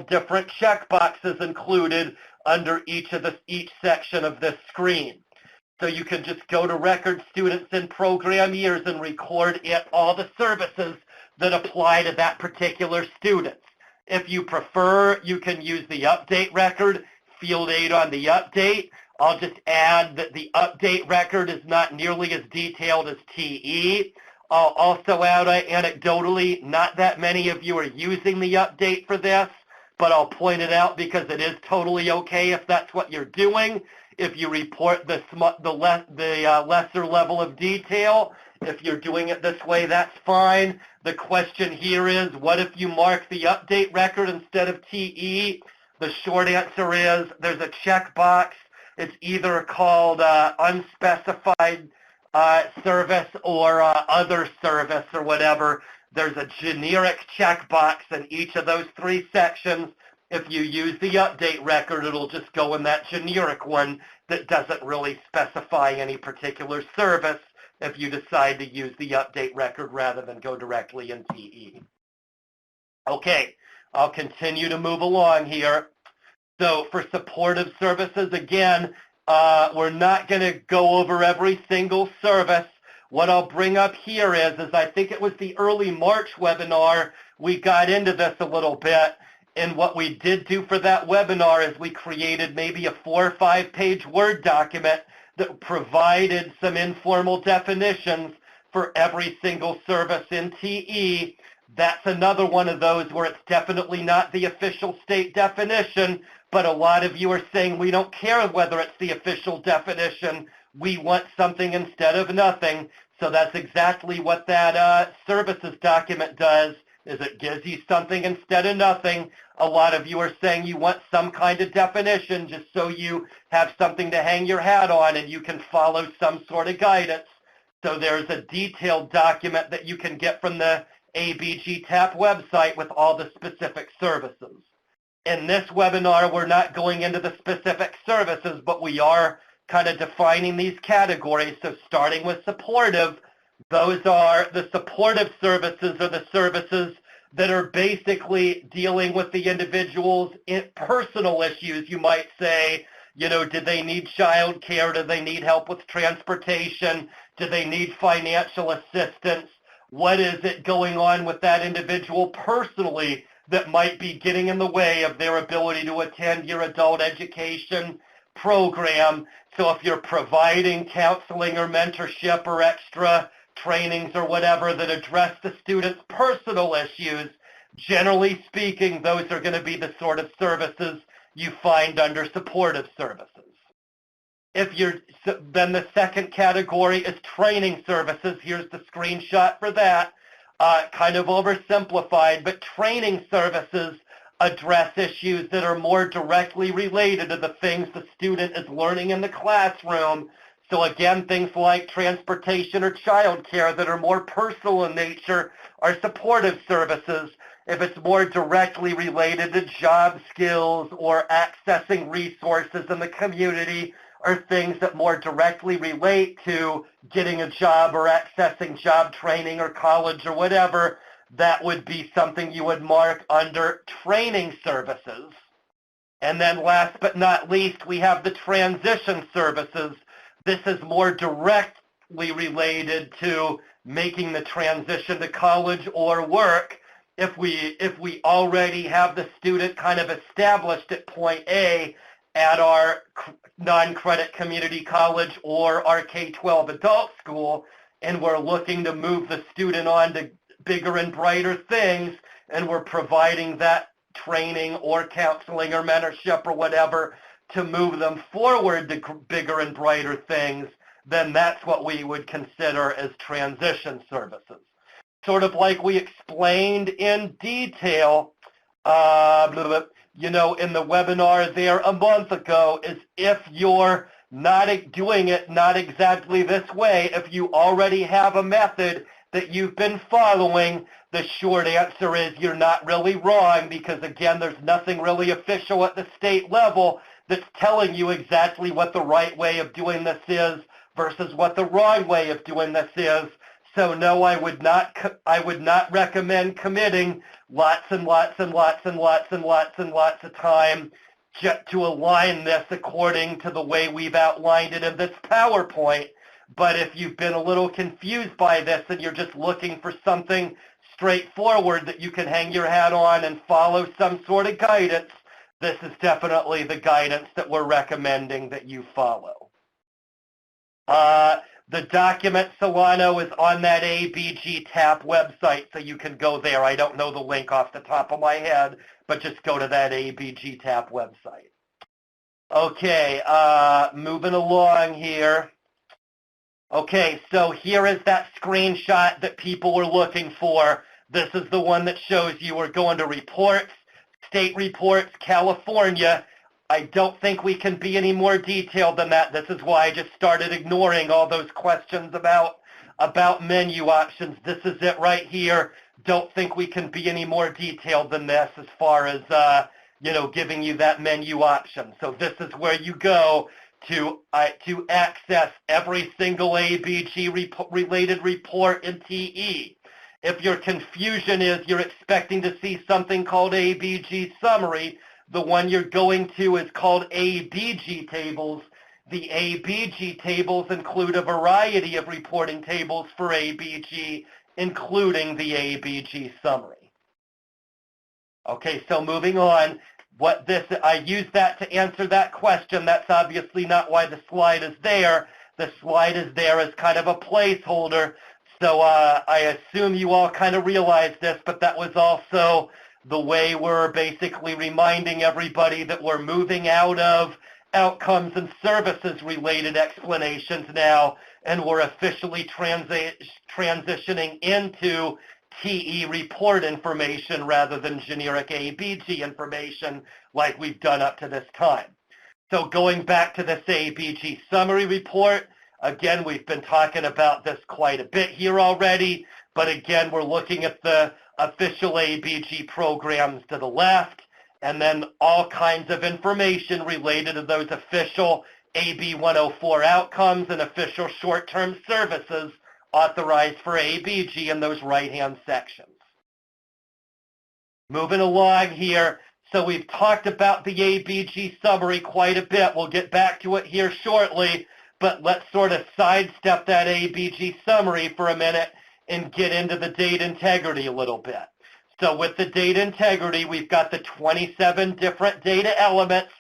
different checkboxes included under each section of this screen. So you can just go to record students in program years and record all the services that apply to that particular student. If you prefer, you can use the update record, field 8 on the update. I'll just add that the update record is not nearly as detailed as TE. I'll also add anecdotally, not that many of you are using the update for this, but I'll point it out because it is totally okay if that's what you're doing. If you report the lesser level of detail, if you're doing it this way, that's fine. The question here is, what if you mark the update record instead of TE? The short answer is there's a checkbox. It's either called unspecified service or other service or whatever. There's a generic checkbox in each of those three sections. If you use the update record, it'll just go in that generic one that doesn't really specify any particular service if you decide to use the update record rather than go directly in TE. Okay, I'll continue to move along here. So for supportive services, again, we're not going to go over every single service. What I'll bring up here is I think it was the early March webinar, we got into this a little bit. And what we did do for that webinar is we created maybe a 4 or 5 page Word document that provided some informal definitions for every single service in TE. That's another one of those where it's definitely not the official state definition, but a lot of you are saying we don't care whether it's the official definition. We want something instead of nothing. So that's exactly what that services document does, is it gives you something instead of nothing. A lot of you are saying you want some kind of definition just so you have something to hang your hat on and you can follow some sort of guidance. So there's a detailed document that you can get from the AEBG TAP website with all the specific services. In this webinar, we're not going into the specific services, but we are kind of defining these categories. So starting with supportive, those are the supportive services are the services that are basically dealing with the individual's personal issues. You might say, you know, did they need child care? Do they need help with transportation? Do they need financial assistance? What is it going on with that individual personally that might be getting in the way of their ability to attend your adult education program? So if you're providing counseling or mentorship or extra trainings or whatever that address the student's personal issues, generally speaking, those are going to be the sort of services you find under supportive services. Then the second category is training services. Here's the screenshot for that. Kind of oversimplified, but training services address issues that are more directly related to the things the student is learning in the classroom. So again, things like transportation or child care that are more personal in nature are supportive services. If it's more directly related to job skills or accessing resources in the community, or things that more directly relate to getting a job or accessing job training or college or whatever, that would be something you would mark under training services. And then last but not least, we have the transition services. This is more directly related to making the transition to college or work. If we already have the student kind of established at point A at our non-credit community college or our K-12 adult school, and we're looking to move the student on to bigger and brighter things, and we're providing that training or counseling or mentorship or whatever to move them forward to bigger and brighter things, then that's what we would consider as transition services. Sort of like we explained in detail, you know, in the webinar there a month ago, is if you're not doing it not exactly this way, if you already have a method that you've been following, the short answer is you're not really wrong, because again, there's nothing really official at the state level that's telling you exactly what the right way of doing this is versus what the wrong way of doing this is. So no, I would not recommend committing lots and lots and lots and lots and lots and lots of time just to align this according to the way we've outlined it in this PowerPoint. But if you've been a little confused by this and you're just looking for something straightforward that you can hang your hat on and follow some sort of guidance, this is definitely the guidance that we're recommending that you follow. The document, Solano, is on that AEBG TAP website, so you can go there. I don't know the link off the top of my head, but just go to that AEBG TAP website. Okay, moving along here. Okay, so here is that screenshot that people were looking for. This is the one that shows you we're going to reports, state reports, California. I don't think we can be any more detailed than that. This is why I just started ignoring all those questions about menu options. This is it right here. Don't think we can be any more detailed than this as far as, you know, giving you that menu option. So this is where you go to access every single AEBG related report in TE. If your confusion is you're expecting to see something called AEBG Summary, the one you're going to is called AEBG Tables. The AEBG tables include a variety of reporting tables for AEBG, including the AEBG Summary. Okay, so moving on. I use that to answer that question. That's obviously not why the slide is there. The slide is there as kind of a placeholder. So I assume you all kind of realize this, but that was also the way we're basically reminding everybody that we're moving out of outcomes and services related explanations now, and we're officially transitioning into TE report information rather than generic AEBG information like we've done up to this time. So going back to this AEBG summary report, again, we've been talking about this quite a bit here already, but again, we're looking at the official AEBG programs to the left, and then all kinds of information related to those official AB 104 outcomes and official short-term services authorized for AEBG in those right-hand sections. Moving along here, so we've talked about the AEBG summary quite a bit. We'll get back to it here shortly, but let's sort of sidestep that AEBG summary for a minute and get into the data integrity a little bit. So with the data integrity, we've got the 27 different data elements.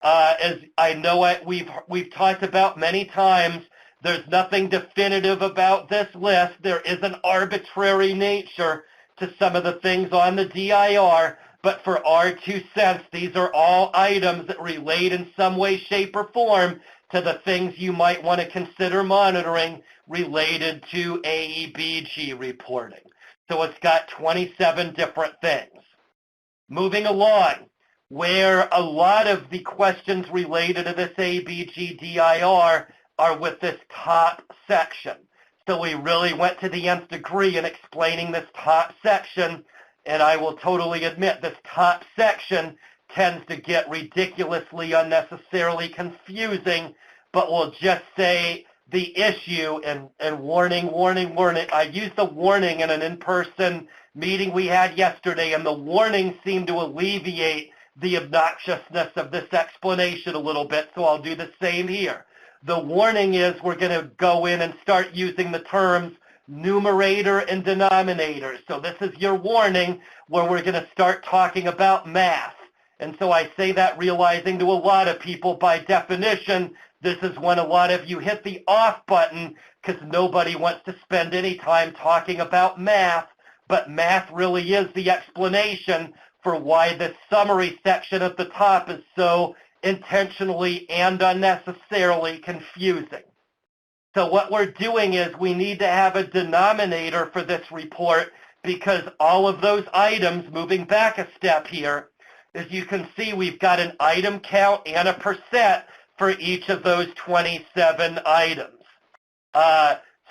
As I know we've talked about many times, there's nothing definitive about this list. There is an arbitrary nature to some of the things on the DIR, but for our 2 cents, these are all items that relate in some way, shape, or form to the things you might want to consider monitoring related to AEBG reporting. So it's got 27 different things. Moving along, where a lot of the questions related to this AEBG DIR are with this top section. So we really went to the nth degree in explaining this top section, and I will totally admit this top section tends to get ridiculously unnecessarily confusing, but we'll just say the issue, and warning, I used the warning in an in-person meeting we had yesterday, and the warning seemed to alleviate the obnoxiousness of this explanation a little bit, so I'll do the same here. The warning is we're going to go in and start using the terms numerator and denominator. So this is your warning where we're going to start talking about math. And so I say that realizing to a lot of people, by definition, this is when a lot of you hit the off button because nobody wants to spend any time talking about math. But math really is the explanation for why this summary section at the top is so intentionally and unnecessarily confusing. So what we're doing is we need to have a denominator for this report because all of those items, moving back a step here, as you can see, we've got an item count and a percent for each of those 27 items.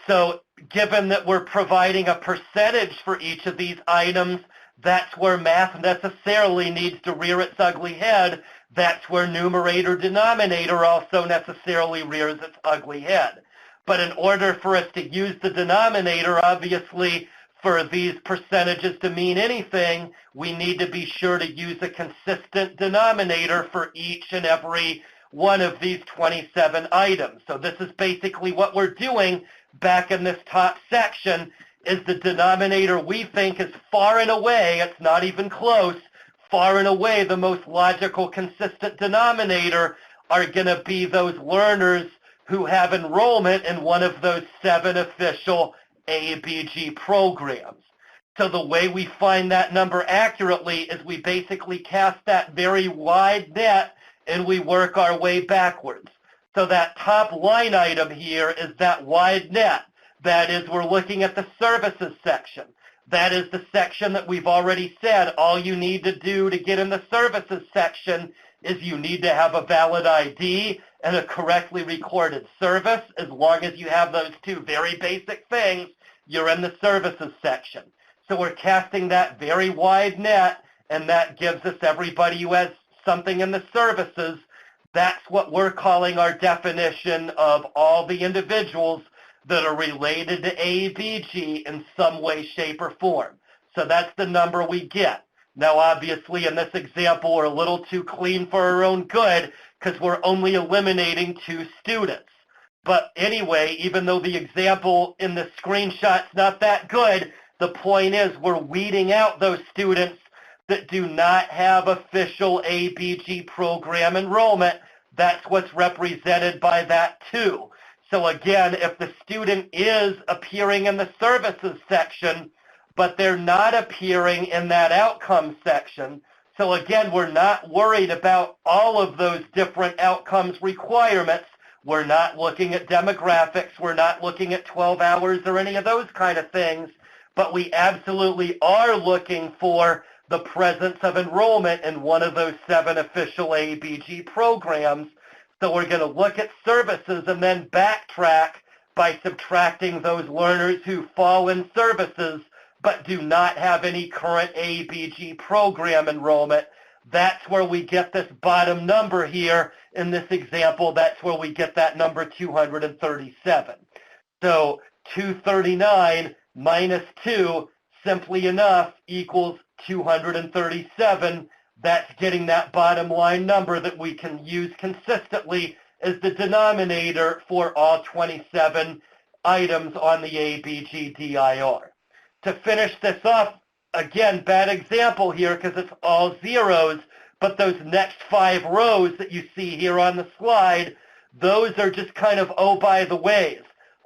So given that we're providing a percentage for each of these items, that's where math necessarily needs to rear its ugly head. That's where numerator-denominator also necessarily rears its ugly head. But in order for us to use the denominator, obviously, for these percentages to mean anything, we need to be sure to use a consistent denominator for each and every one of these 27 items. So this is basically what we're doing back in this top section, is the denominator we think is far and away, it's not even close, far and away the most logical, consistent denominator are going to be those learners who have enrollment in one of those 7 official AEBG programs. So the way we find that number accurately is we basically cast that very wide net and we work our way backwards. So that top line item here is that wide net. That is, we're looking at the services section. That is the section that we've already said all you need to do to get in the services section is you need to have a valid ID and a correctly recorded service. As long as you have those 2 very basic things, you're in the services section. So we're casting that very wide net, and that gives us everybody who has something in the services That's what we're calling our definition of all the individuals that are related to AEBG in some way, shape, or form. So that's the number we get. Now, obviously, in this example, we're a little too clean for our own good because we're only eliminating 2 students. But anyway, even though the example in the screenshot's not that good, the point is we're weeding out those students that do not have official AEBG program enrollment. That's what's represented by that 2. So again, if the student is appearing in the services section, but they're not appearing in that outcomes section, so again, we're not worried about all of those different outcomes requirements. We're not looking at demographics. We're not looking at 12 hours or any of those kind of things, but we absolutely are looking for the presence of enrollment in one of those 7 official AEBG programs. So we're going to look at services and then backtrack by subtracting those learners who fall in services but do not have any current AEBG program enrollment. That's where we get this bottom number here. In this example, that's where we get that number 237. So 239 minus 2, simply enough, equals 237. That's getting that bottom line number that we can use consistently as the denominator for all 27 items on the AEBG DIR. To finish this off, again, bad example here because it's all zeros, but those next 5 rows that you see here on the slide, those are just kind of oh by the ways.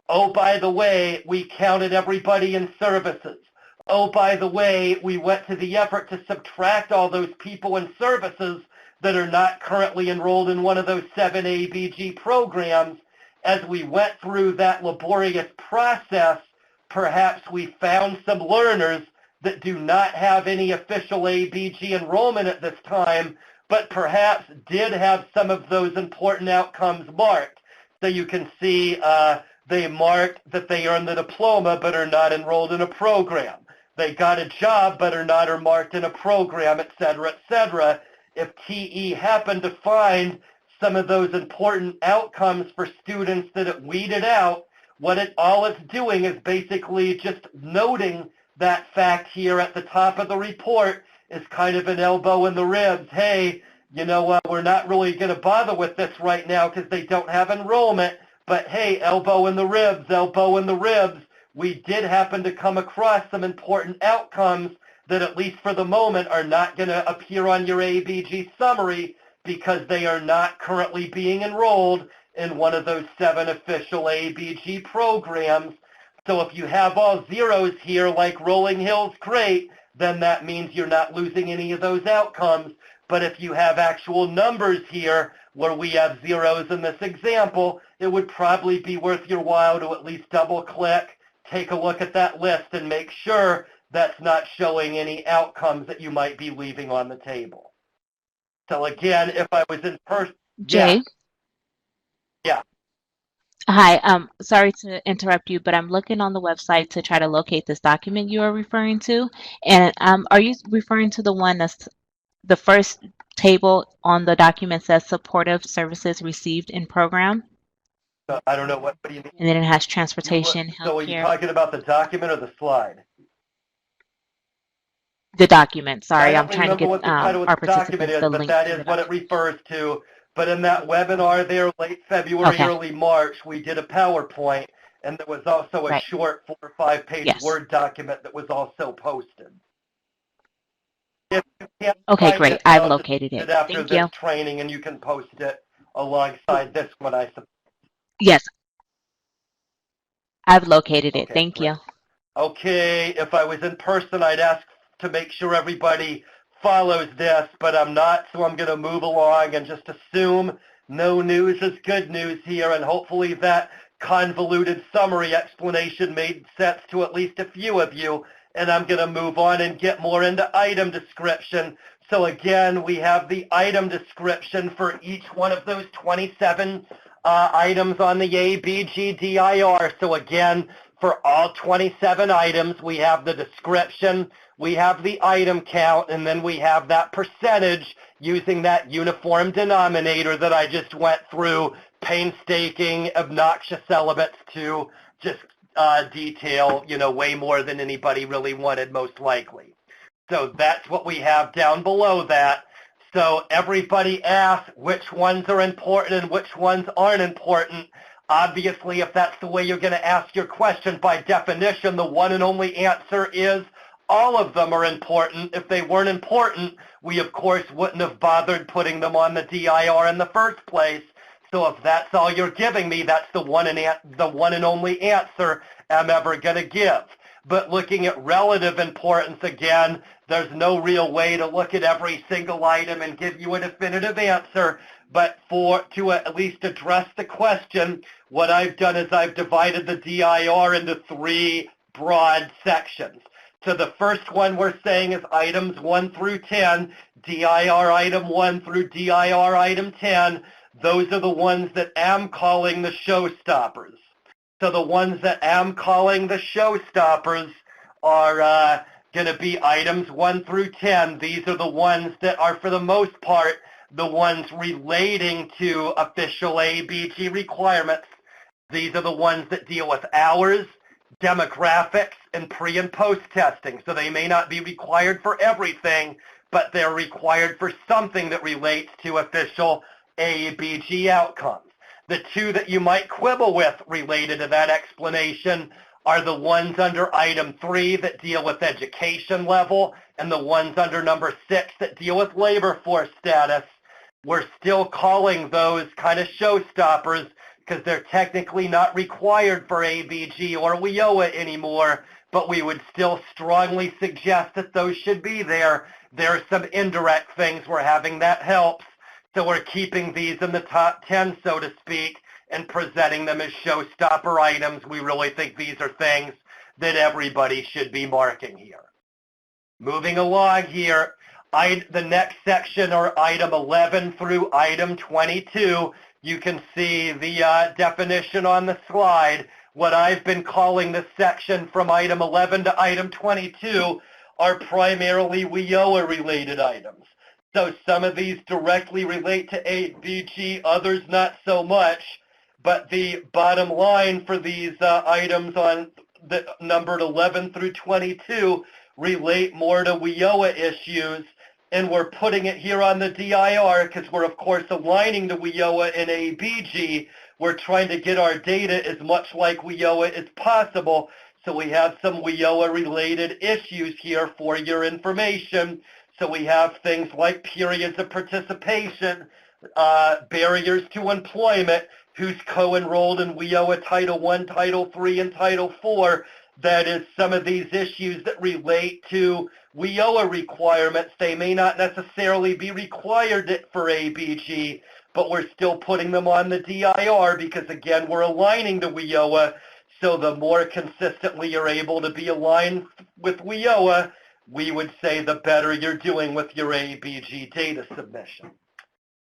Oh, by the way, we counted everybody in services. Oh, by the way, we went to the effort to subtract all those people in services that are not currently enrolled in one of those 7 AEBG programs. As we went through that laborious process, perhaps we found some learners that do not have any official AEBG enrollment at this time, but perhaps did have some of those important outcomes marked. So you can see they marked that they earned the diploma but are not enrolled in a program. They got a job but are not or marked in a program, et cetera, et cetera. If TE happened to find some of those important outcomes for students that it weeded out, all it's doing is basically just noting that fact here at the top of the report is kind of an elbow in the ribs. Hey, you know what, we're not really going to bother with this right now because they don't have enrollment, but hey, elbow in the ribs, elbow in the ribs. We did happen to come across some important outcomes that at least for the moment are not going to appear on your AEBG summary because they are not currently being enrolled in one of those 7 official AEBG programs. So if you have all zeros here like Rolling Hills Crate, then that means you're not losing any of those outcomes. But if you have actual numbers here where we have zeros in this example, it would probably be worth your while to at least double click, take a look at that list and make sure that's not showing any outcomes that you might be leaving on the table. So again, if I was in person, Jay? Yeah. Hi, sorry to interrupt you, but I'm looking on the website to try to locate this document you are referring to. And are you referring to the one that's the first table on the document says supportive services received in program? I don't know, what do you mean? And then it has transportation, So are you healthcare. talking about the document or the slide? The document, sorry, I I'm don't trying to remember get what the title of our the document participants is, the but link that to is the what it document. refers to. But in that webinar there, late February, Okay. early March, we did a PowerPoint, and there was also a Right. short 4 or 5 page Yes. Word document that was also posted. If you can't Okay, find great. it, I've I'll just located do it. after Thank this you. training, and you can post it alongside this one, I suppose. Yes, I've located it. Okay, Thank great. you. Okay, if I was in person, I'd ask to make sure everybody follows this, but I'm not, so I'm going to move along and just assume no news is good news here, and hopefully that convoluted summary explanation made sense to at least a few of you, and I'm going to move on and get more into item description. So again, we have the item description for each one of those 27 items on the AEBG DIR. So again, for all 27 items. We have the description, we have the item count, and then we have that percentage using that uniform denominator that I just went through, painstaking, obnoxious elements to just detail, way more than anybody really wanted, most likely. So that's what we have down below that. So everybody asks which ones are important and which ones aren't important. Obviously, if that's the way you're going to ask your question, by definition, the one and only answer is all of them are important. If they weren't important, we, of course, wouldn't have bothered putting them on the DIR in the first place. So if that's all you're giving me, that's the one and only answer I'm ever going to give. But looking at relative importance, again, there's no real way to look at every single item and give you a definitive answer. But to at least address the question, what I've done is I've divided the DIR into 3 broad sections. So the first one we're saying is items 1 through 10, DIR item 1 through DIR item 10. Those are the ones that I'm calling the showstoppers. So the ones that I'm calling the showstoppers are going to be items 1 through 10. These are the ones that are, for the most part, the ones relating to official AEBG requirements. These are the ones that deal with hours, demographics, and pre- and post-testing. So they may not be required for everything, but they're required for something that relates to official AEBG outcomes. The 2 that you might quibble with related to that explanation are the ones under item 3 that deal with education level and the ones under number 6 that deal with labor force status. We're still calling those kind of showstoppers because they're technically not required for AEBG or WIOA anymore, but we would still strongly suggest that those should be there. There are some indirect things we're having that helps. So we're keeping these in the top 10, so to speak, and presenting them as showstopper items. We really think these are things that everybody should be marking here. Moving along here, the next section are item 11 through item 22. You can see the definition on the slide. What I've been calling this section from item 11 to item 22 are primarily WIOA-related items. So some of these directly relate to AEBG, others not so much. But the bottom line for these items on the numbered 11 through 22 relate more to WIOA issues. And we're putting it here on the DIR because we're, of course, aligning to WIOA and AEBG. We're trying to get our data as much like WIOA as possible. So we have some WIOA-related issues here for your information. So we have things like periods of participation, barriers to employment, who's co-enrolled in WIOA Title I, Title III, and Title IV. That is some of these issues that relate to WIOA requirements. They may not necessarily be required for AEBG, but we're still putting them on the DIR because, again, we're aligning to WIOA. So the more consistently you're able to be aligned with WIOA, we would say the better you're doing with your AEBG data submission.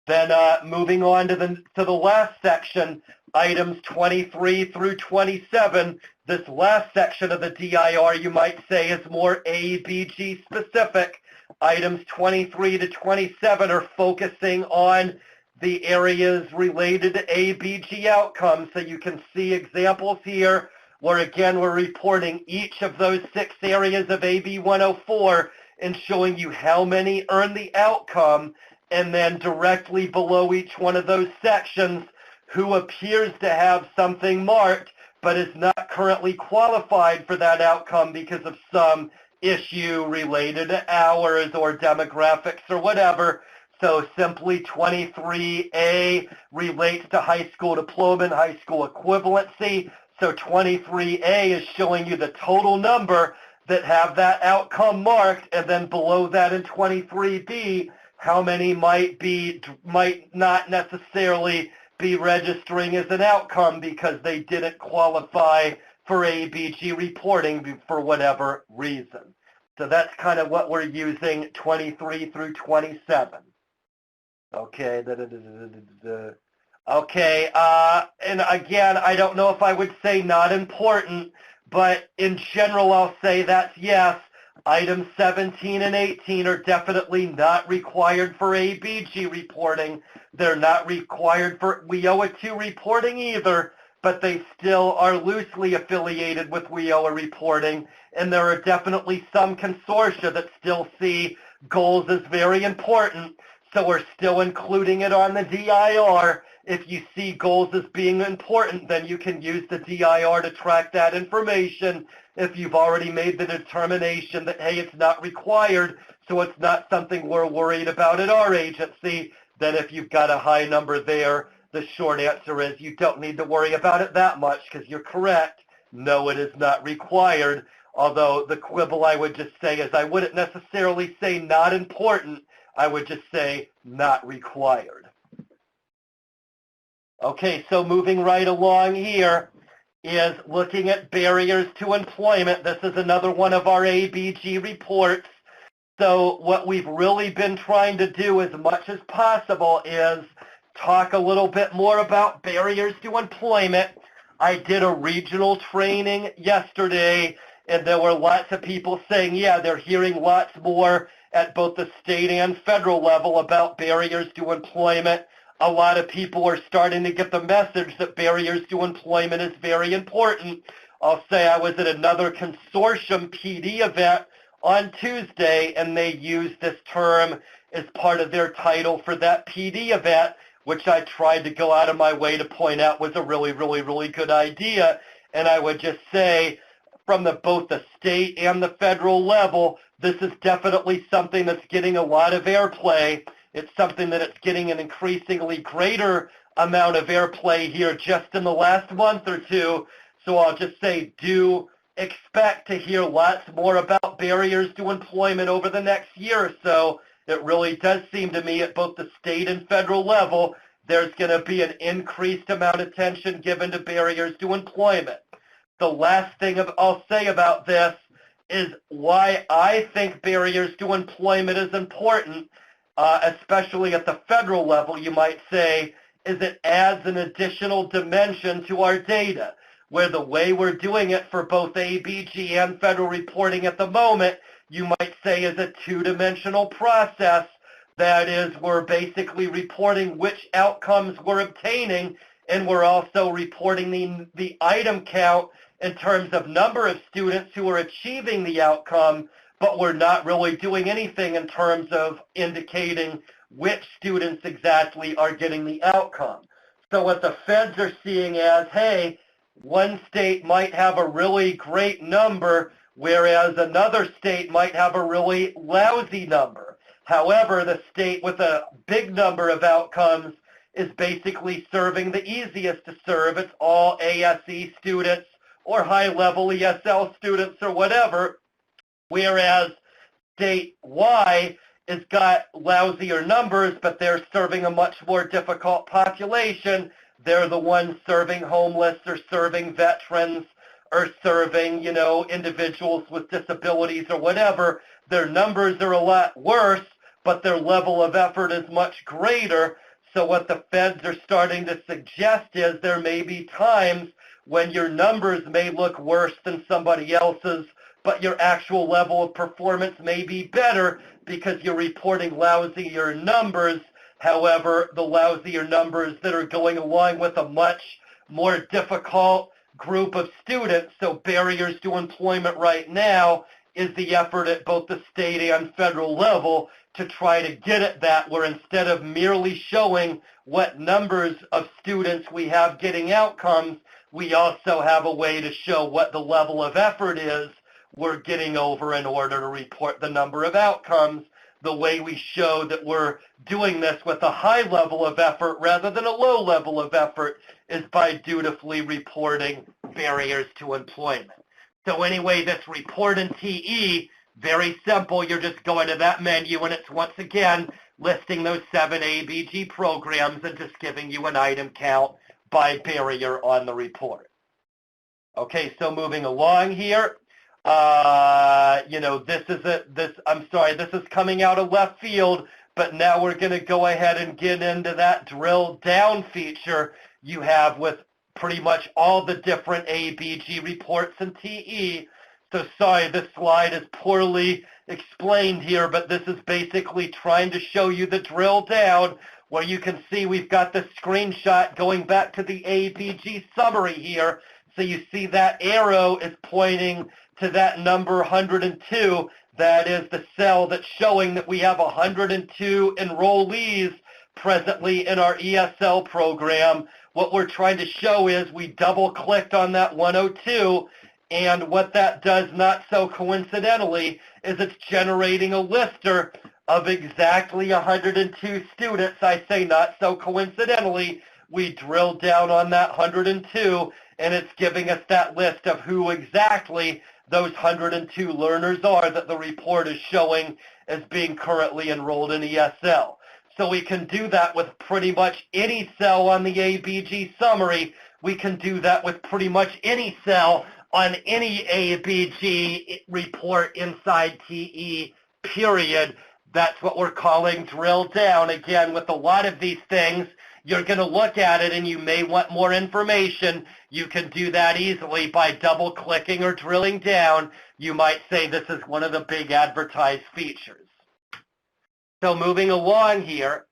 Then moving on to the last section, items 23 through 27. This last section of the DIR, you might say, is more AEBG specific. Items 23 to 27 are focusing on the areas related to AEBG outcomes. So you can see examples here where, again, we're reporting each of those 6 areas of AB 104 and showing you how many earn the outcome, and then directly below each one of those sections, who appears to have something marked but is not currently qualified for that outcome because of some issue related to hours or demographics or whatever. So simply 23A relates to high school diploma and high school equivalency. So 23A is showing you the total number that have that outcome marked, and then below that in 23B, how many might not necessarily be registering as an outcome because they didn't qualify for AEBG reporting for whatever reason. So that's kind of what we're using 23 through 27. Okay. Okay, and again, I don't know if I would say not important, but in general, I'll say that's yes. Items 17 and 18 are definitely not required for ABG reporting. They're not required for WIOA 2 reporting either, but they still are loosely affiliated with WIOA reporting, and there are definitely some consortia that still see goals as very important, so we're still including it on the DIR. If you see goals as being important, then you can use the DIR to track that information. If you've already made the determination that, hey, it's not required, so it's not something we're worried about at our agency, then if you've got a high number there, the short answer is you don't need to worry about it that much because you're correct. No, it is not required. Although the quibble I would just say is I wouldn't necessarily say not important. I would just say not required. Okay, so moving right along here is looking at barriers to employment. This is another one of our ABG reports. So what we've really been trying to do as much as possible is talk a little bit more about barriers to employment. I did a regional training yesterday, and there were lots of people saying, yeah, they're hearing lots more at both the state and federal level about barriers to employment. A lot of people are starting to get the message that barriers to employment is very important. I'll say I was at another consortium PD event on Tuesday, and they used this term as part of their title for that PD event, which I tried to go out of my way to point out was a really, really, really good idea. And I would just say, from both the state and the federal level, this is definitely something that's getting a lot of airplay. It's something that it's getting an increasingly greater amount of airplay here just in the last month or two. So I'll just say do expect to hear lots more about barriers to employment over the next year or so. It really does seem to me at both the state and federal level, there's going to be an increased amount of attention given to barriers to employment. The last thing I'll say about this is why I think barriers to employment is important, especially at the federal level, you might say, is it adds an additional dimension to our data, where the way we're doing it for both ABG and federal reporting at the moment, you might say is a two-dimensional process. That is, we're basically reporting which outcomes we're obtaining, and we're also reporting the item count in terms of number of students who are achieving the outcome, but we're not really doing anything in terms of indicating which students exactly are getting the outcome. So what the feds are seeing as, hey, one state might have a really great number, whereas another state might have a really lousy number. However, the state with a big number of outcomes is basically serving the easiest to serve. It's all ASE students or high-level ESL students or whatever, whereas state Y has got lousier numbers, but they're serving a much more difficult population. They're the ones serving homeless or serving veterans or serving, individuals with disabilities or whatever. Their numbers are a lot worse, but their level of effort is much greater. So what the feds are starting to suggest is there may be times when your numbers may look worse than somebody else's, but your actual level of performance may be better because you're reporting lousier numbers. However, the lousier numbers that are going along with a much more difficult group of students, so barriers to employment right now is the effort at both the state and federal level to try to get at that, where instead of merely showing what numbers of students we have getting outcomes, we also have a way to show what the level of effort is we're getting over in order to report the number of outcomes. The way we show that we're doing this with a high level of effort rather than a low level of effort is by dutifully reporting barriers to employment. So anyway, this report in TE, very simple. You're just going to that menu, and it's once again listing those 7 ABG programs and just giving you an item count by barrier on the report. Okay, so moving along here, this is coming out of left field, but now we're going to go ahead and get into that drill down feature you have with pretty much all the different AEBG reports and TE. So sorry, this slide is poorly explained here, but this is basically trying to show you the drill down where you can see we've got the screenshot going back to the AEBG summary here. So you see that arrow is pointing to that number 102. That is the cell that's showing that we have 102 enrollees presently in our ESL program. What we're trying to show is we double-clicked on that 102, and what that does, not so coincidentally, is it's generating a lister of exactly 102 students. I say not so coincidentally. We drilled down on that 102, and it's giving us that list of who exactly those 102 learners are that the report is showing as being currently enrolled in ESL. So we can do that with pretty much any cell on the AEBG summary. We can do that with pretty much any cell on any AEBG report inside TE, period. That's what we're calling drill down. Again, with a lot of these things, you're going to look at it and you may want more information. You can do that easily by double-clicking or drilling down. You might say this is one of the big advertised features. So moving along here,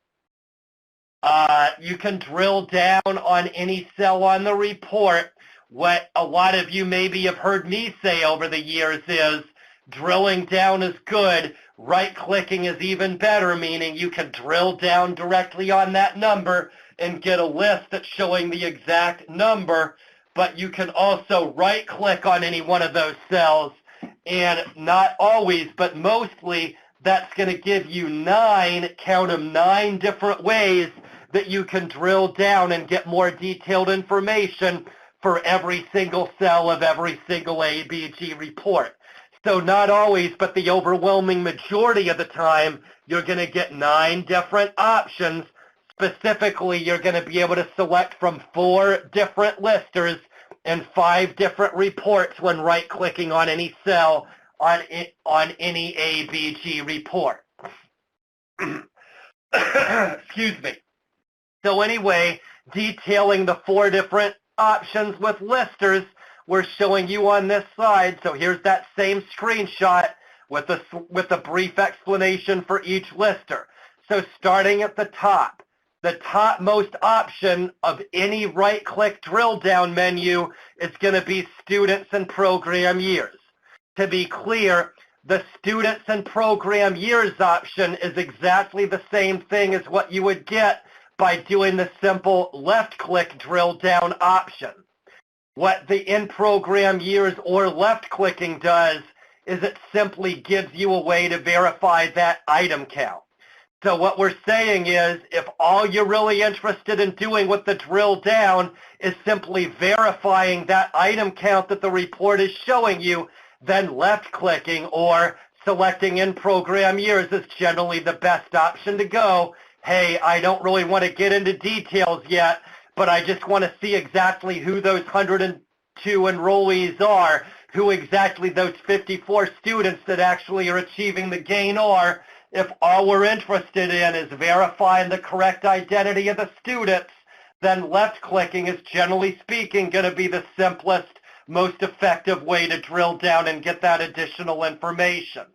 you can drill down on any cell on the report. What a lot of you maybe have heard me say over the years is drilling down is good. Right-clicking is even better, meaning you can drill down directly on that number and get a list that's showing the exact number, but you can also right-click on any one of those cells, and not always, but mostly, that's going to give you 9, count them, 9 different ways that you can drill down and get more detailed information for every single cell of every single AEBG report. So not always, but the overwhelming majority of the time, you're going to get 9 different options. Specifically, you're going to be able to select from 4 different listers and 5 different reports when right-clicking on any cell on any AEBG report. Excuse me. So anyway, detailing the 4 different options with listers, we're showing you on this slide. So here's that same screenshot with a brief explanation for each lister. So starting at the topmost option of any right-click drill-down menu is going to be students and program years. To be clear, the students and program years option is exactly the same thing as what you would get by doing the simple left-click drill-down option. What the in-program years or left-clicking does is it simply gives you a way to verify that item count. So what we're saying is if all you're really interested in doing with the drill down is simply verifying that item count that the report is showing you, then left-clicking or selecting in-program years is generally the best option to go. Hey, I don't really want to get into details yet, but I just want to see exactly who those 102 enrollees are, who exactly those 54 students that actually are achieving the gain are. If all we're interested in is verifying the correct identity of the students, then left-clicking is generally speaking going to be the simplest, most effective way to drill down and get that additional information.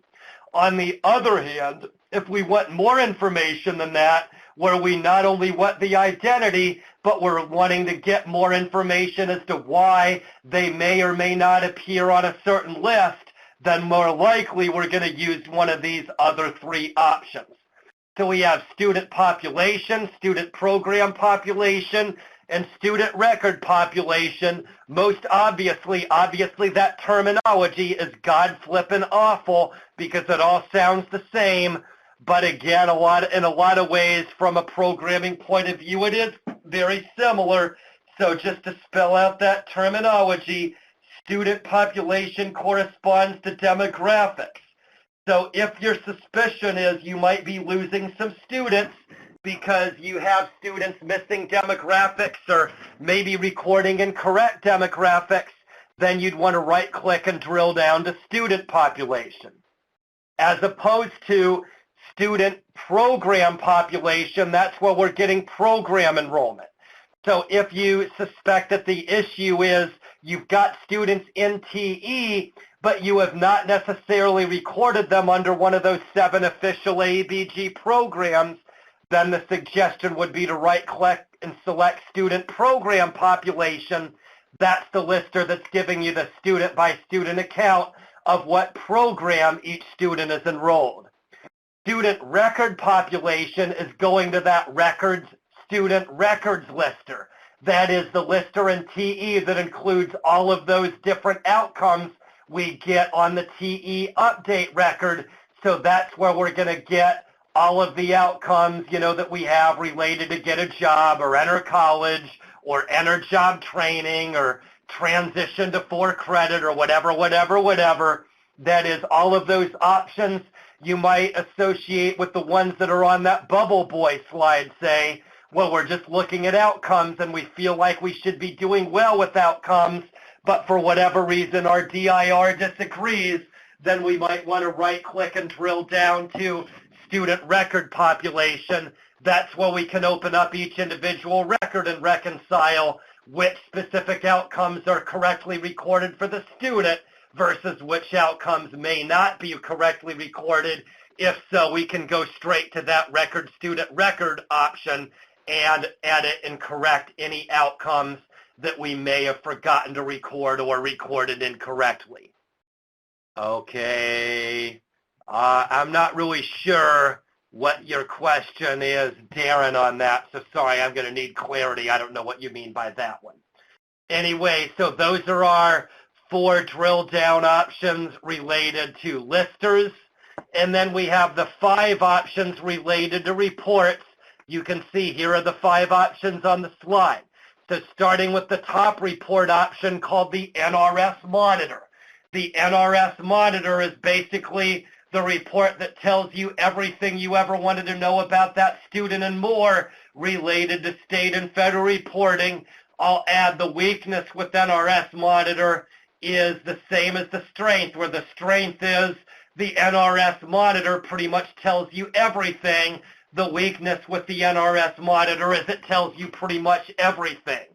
On the other hand, if we want more information than that, where we not only want the identity, but we're wanting to get more information as to why they may or may not appear on a certain list, then more likely we're going to use one of these other 3 options. So we have student population, student program population, and student record population. Most obviously that terminology is God-flippin' awful because it all sounds the same. But again, in a lot of ways, from a programming point of view, it is very similar. So just to spell out that terminology, student population corresponds to demographics. So if your suspicion is you might be losing some students because you have students missing demographics or maybe recording incorrect demographics, then you'd want to right-click and drill down to student population. As opposed to student program population, that's where we're getting program enrollment. So if you suspect that the issue is you've got students in TE, but you have not necessarily recorded them under one of those 7 official AEBG programs, then the suggestion would be to right-click and select student program population. That's the lister that's giving you the student-by-student account of what program each student is enrolled. Student record population is going to that student records lister. That is the lister in TE that includes all of those different outcomes we get on the TE update record. So that's where we're going to get all of the outcomes, that we have related to get a job or enter college or enter job training or transition to 4 credit or whatever. That is all of those options you might associate with the ones that are on that bubble boy slide, say, well, we're just looking at outcomes and we feel like we should be doing well with outcomes, but for whatever reason our DIR disagrees, then we might want to right-click and drill down to student record population. That's where we can open up each individual record and reconcile which specific outcomes are correctly recorded for the student versus which outcomes may not be correctly recorded. If so, we can go straight to that student record option and edit and correct any outcomes that we may have forgotten to record or recorded incorrectly. Okay, I'm not really sure what your question is, Darren, on that, so sorry, I'm going to need clarity. I don't know what you mean by that one. Anyway, so those are our 4 drill down options related to listers, and then we have the 5 options related to reports. You can see here are the 5 options on the slide. So starting with the top report option called the NRS Monitor. The NRS Monitor is basically the report that tells you everything you ever wanted to know about that student and more related to state and federal reporting. I'll add the weakness with NRS Monitor is the same as the strength, where the strength is the NRS Monitor pretty much tells you everything. The weakness with the NRS Monitor is it tells you pretty much everything.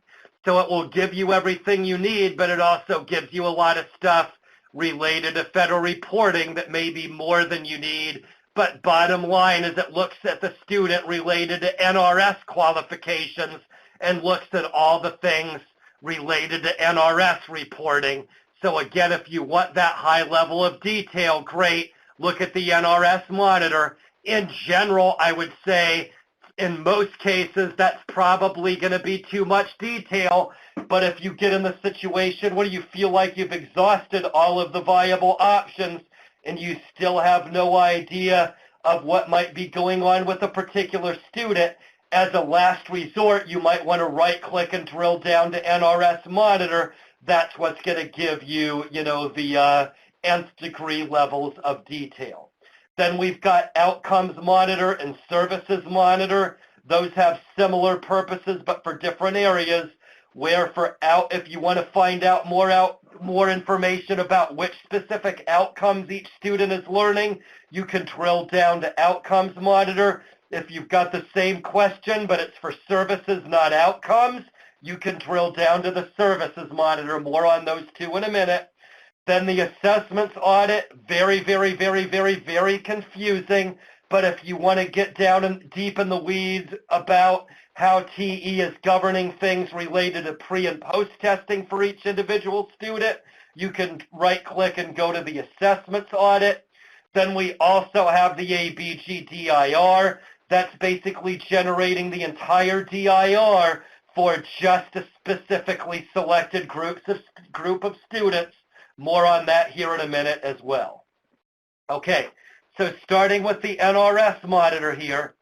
So it will give you everything you need, but it also gives you a lot of stuff related to federal reporting that may be more than you need. But bottom line is it looks at the student related to NRS qualifications and looks at all the things related to NRS reporting. So again, if you want that high level of detail, great, look at the NRS Monitor. In general, I would say in most cases that's probably going to be too much detail, but if you get in the situation where you feel like you've exhausted all of the viable options and you still have no idea of what might be going on with a particular student, as a last resort, you might want to right-click and drill down to NRS Monitor. That's what's going to give you, the nth degree levels of detail. Then we've got Outcomes Monitor and Services Monitor. Those have similar purposes, but for different areas, where if you want to find out more information about which specific outcomes each student is learning, you can drill down to Outcomes Monitor. If you've got the same question, but it's for services, not outcomes, you can drill down to the Services Monitor. More on those 2 in a minute. Then the Assessments Audit, very, very, very, very, very confusing. But if you want to get down and deep in the weeds about how TE is governing things related to pre- and post-testing for each individual student, you can right-click and go to the Assessments Audit. Then we also have the AEBG DIR. That's basically generating the entire DIR for just a specifically selected group of students. More on that here in a minute as well. Okay, so starting with the NRS Monitor here.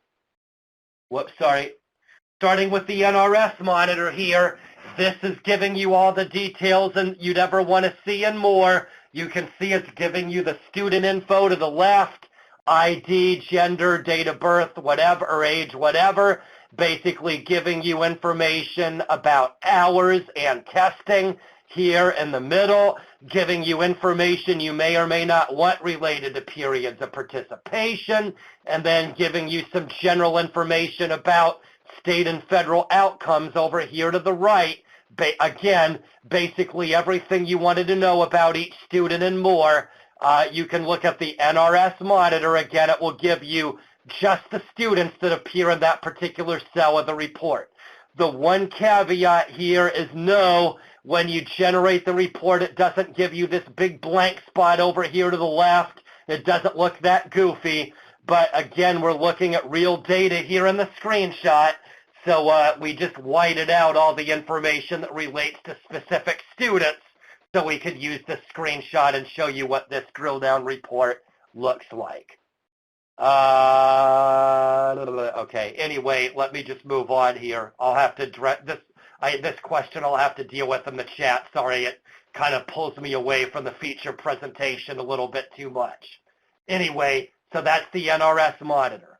Starting with the NRS Monitor here, this is giving you all the details and you'd ever want to see and more. You can see it's giving you the student info to the left, ID, gender, date of birth, whatever, or age, whatever, basically giving you information about hours and testing here in the middle, giving you information you may or may not want related to periods of participation, and then giving you some general information about state and federal outcomes over here to the right. Again, basically everything you wanted to know about each student and more. You can look at the NRS monitor. Again, it will give you just the students that appear in that particular cell of the report. The one caveat here is no, when you generate the report, it doesn't give you this big blank spot over here to the left. It doesn't look that goofy. But again, we're looking at real data here in the screenshot. So we just whited out all the information that relates to specific students so we could use the screenshot and show you what this drill down report looks like. Okay, anyway, let me just move on here. I'll have to direct this. This question I'll have to deal with in the chat. Sorry, it kind of pulls me away from the feature presentation a little bit too much. Anyway, so that's the NRS monitor.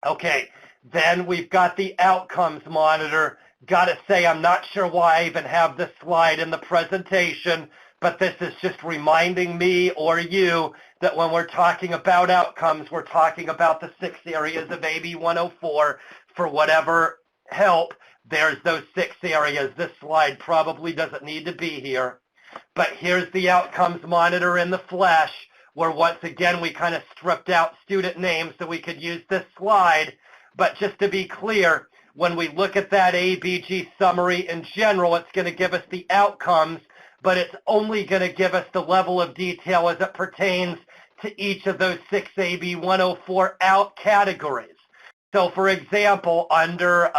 Okay, then we've got the outcomes monitor. Gotta say, I'm not sure why I even have this slide in the presentation, but this is just reminding me or you that when we're talking about outcomes, we're talking about the 6 areas of AB 104. For whatever help, there's those 6 areas. This slide probably doesn't need to be here. But here's the outcomes monitor in the flesh, where once again we kind of stripped out student names so we could use this slide. But just to be clear, when we look at that AEBG summary in general, it's going to give us the outcomes, but it's only going to give us the level of detail as it pertains to each of those 6 AB 104 out categories. So for example, under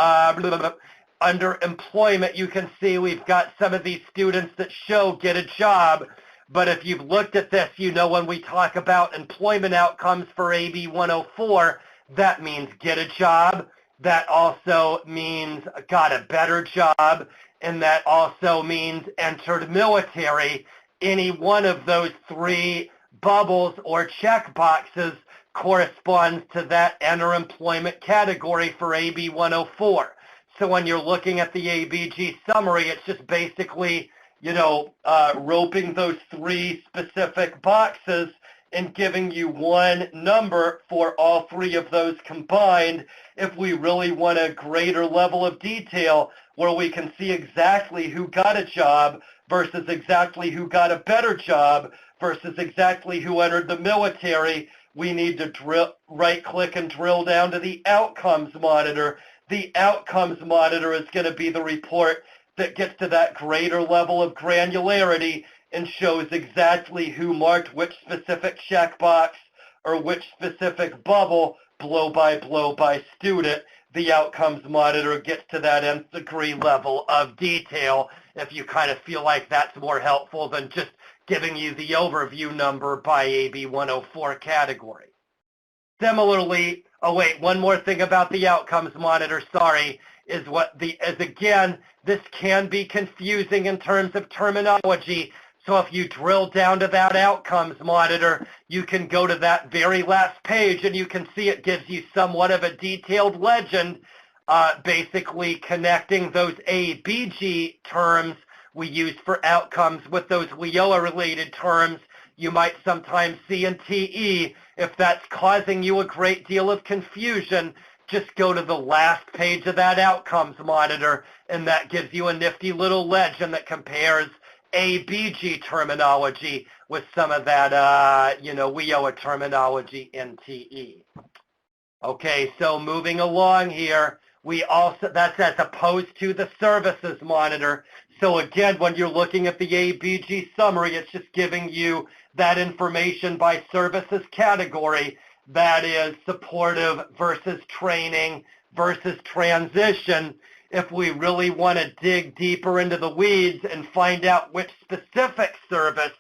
employment, you can see we've got some of these students that show get a job. But if you've looked at this, you know when we talk about employment outcomes for AB 104, that means get a job. That also means got a better job. And that also means entered military. Any one of those 3 bubbles or check boxes corresponds to that enter employment category for AB 104. So when you're looking at the AEBG summary, it's just basically, roping those 3 specific boxes and giving you one number for all 3 of those combined. If we really want a greater level of detail where we can see exactly who got a job versus exactly who got a better job versus exactly who entered the military, we need to right-click and drill down to the outcomes monitor. The outcomes monitor is going to be the report that gets to that greater level of granularity and shows exactly who marked which specific checkbox or which specific bubble blow by student. The outcomes monitor gets to that nth degree level of detail if you kind of feel like that's more helpful than just giving you the overview number by AB 104 category. Similarly, one more thing about the outcomes monitor, is again, this can be confusing in terms of terminology. So if you drill down to that outcomes monitor, you can go to that very last page and you can see it gives you somewhat of a detailed legend, basically connecting those AEBG terms we use for outcomes with those WIOA-related terms you might sometimes see in TE. If that's causing you a great deal of confusion, just go to the last page of that outcomes monitor, and that gives you a nifty little legend that compares AEBG terminology with some of that, WIOA terminology in TE. Okay, so moving along here, that's as opposed to the services monitor. So again, when you're looking at the AEBG summary, it's just giving you that information by services category. That is supportive versus training versus transition. If we really want to dig deeper into the weeds and find out which specific service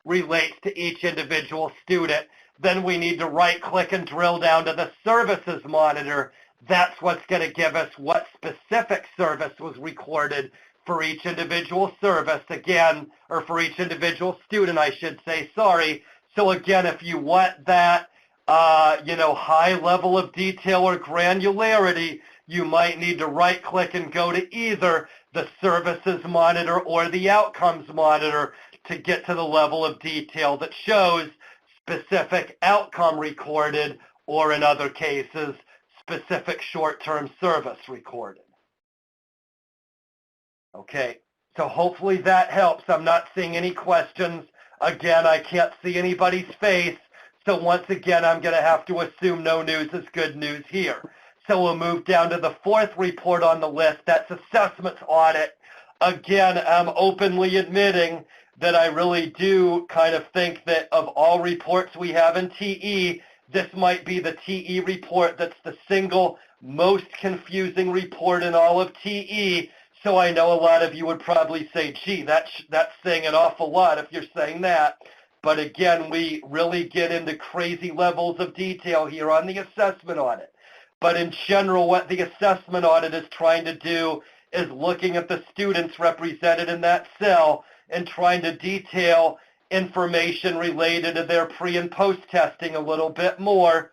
relates to each individual student, then we need to right-click and drill down to the services monitor. That's what's going to give us what specific service was recorded for each individual service, again, or for each individual student, I should say, sorry. So again, if you want that, high level of detail or granularity, you might need to right-click and go to either the services monitor or the outcomes monitor to get to the level of detail that shows specific outcome recorded, or in other cases, specific short-term service recorded. Okay, so hopefully that helps. I'm not seeing any questions. Again, I can't see anybody's face, so once again, I'm going to have to assume no news is good news here. So we'll move down to the fourth report on the list. That's assessments audit. Again, I'm openly admitting that I really do kind of think that of all reports we have in TE, this might be the TE report that's the single most confusing report in all of TE. So I know a lot of you would probably say, gee, that's saying an awful lot if you're saying that. But again, we really get into crazy levels of detail here on the assessment audit. But in general, what the assessment audit is trying to do is looking at the students represented in that cell and trying to detail information related to their pre and post testing a little bit more.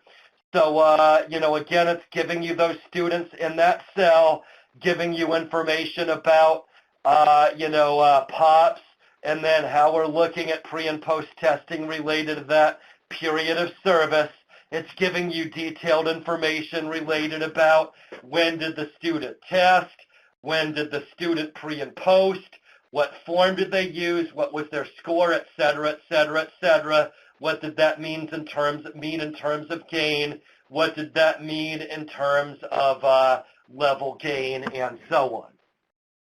So, again, it's giving you those students in that cell, giving you information about, POPs, and then how we're looking at pre and post testing related to that period of service. It's giving you detailed information related about when did the student test, when did the student pre and post, what form did they use, what was their score, et cetera, et cetera, et cetera. What did that mean in terms of gain? What did that mean in terms of level gain, and so on.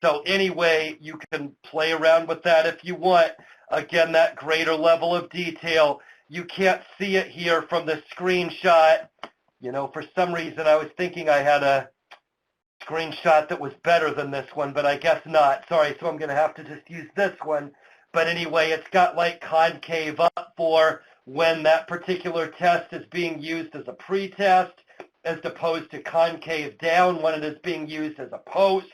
So anyway, you can play around with that if you want. Again, that greater level of detail. You can't see it here from the screenshot. For some reason I was thinking I had a screenshot that was better than this one, but I guess not. Sorry, so I'm going to have to just use this one. But anyway, it's got like concave up for when that particular test is being used as a pre-test, as opposed to concave down when it is being used as a post.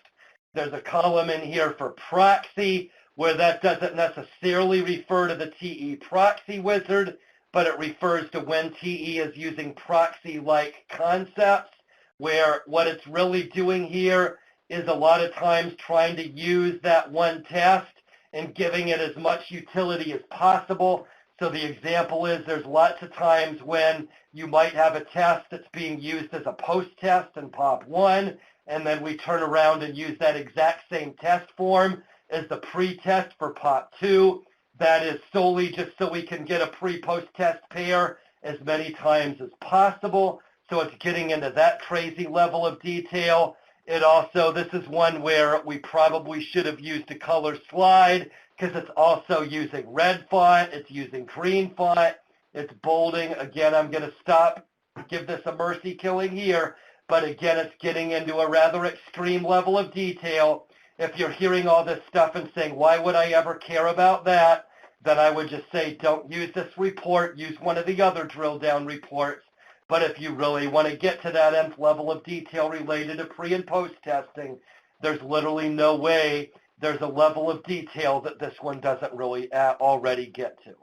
There's a column in here for proxy, where that doesn't necessarily refer to the TE proxy wizard, but it refers to when TE is using proxy-like concepts, where what it's really doing here is a lot of times trying to use that one test and giving it as much utility as possible. So the example is there's lots of times when you might have a test that's being used as a post-test in POP 1, and then we turn around and use that exact same test form as the pre-test for POP 2. That is solely just so we can get a pre-post test pair as many times as possible. So it's getting into that crazy level of detail. It also, this is one where we probably should have used a color slide because it's also using red font, it's using green font, it's bolding. Again, I'm going to stop, give this a mercy killing here, but again, it's getting into a rather extreme level of detail. If you're hearing all this stuff and saying, why would I ever care about that? Then I would just say, don't use this report, use one of the other drill down reports. But if you really want to get to that nth level of detail related to pre and post testing, there's literally no way there's a level of detail that this one doesn't really already get to.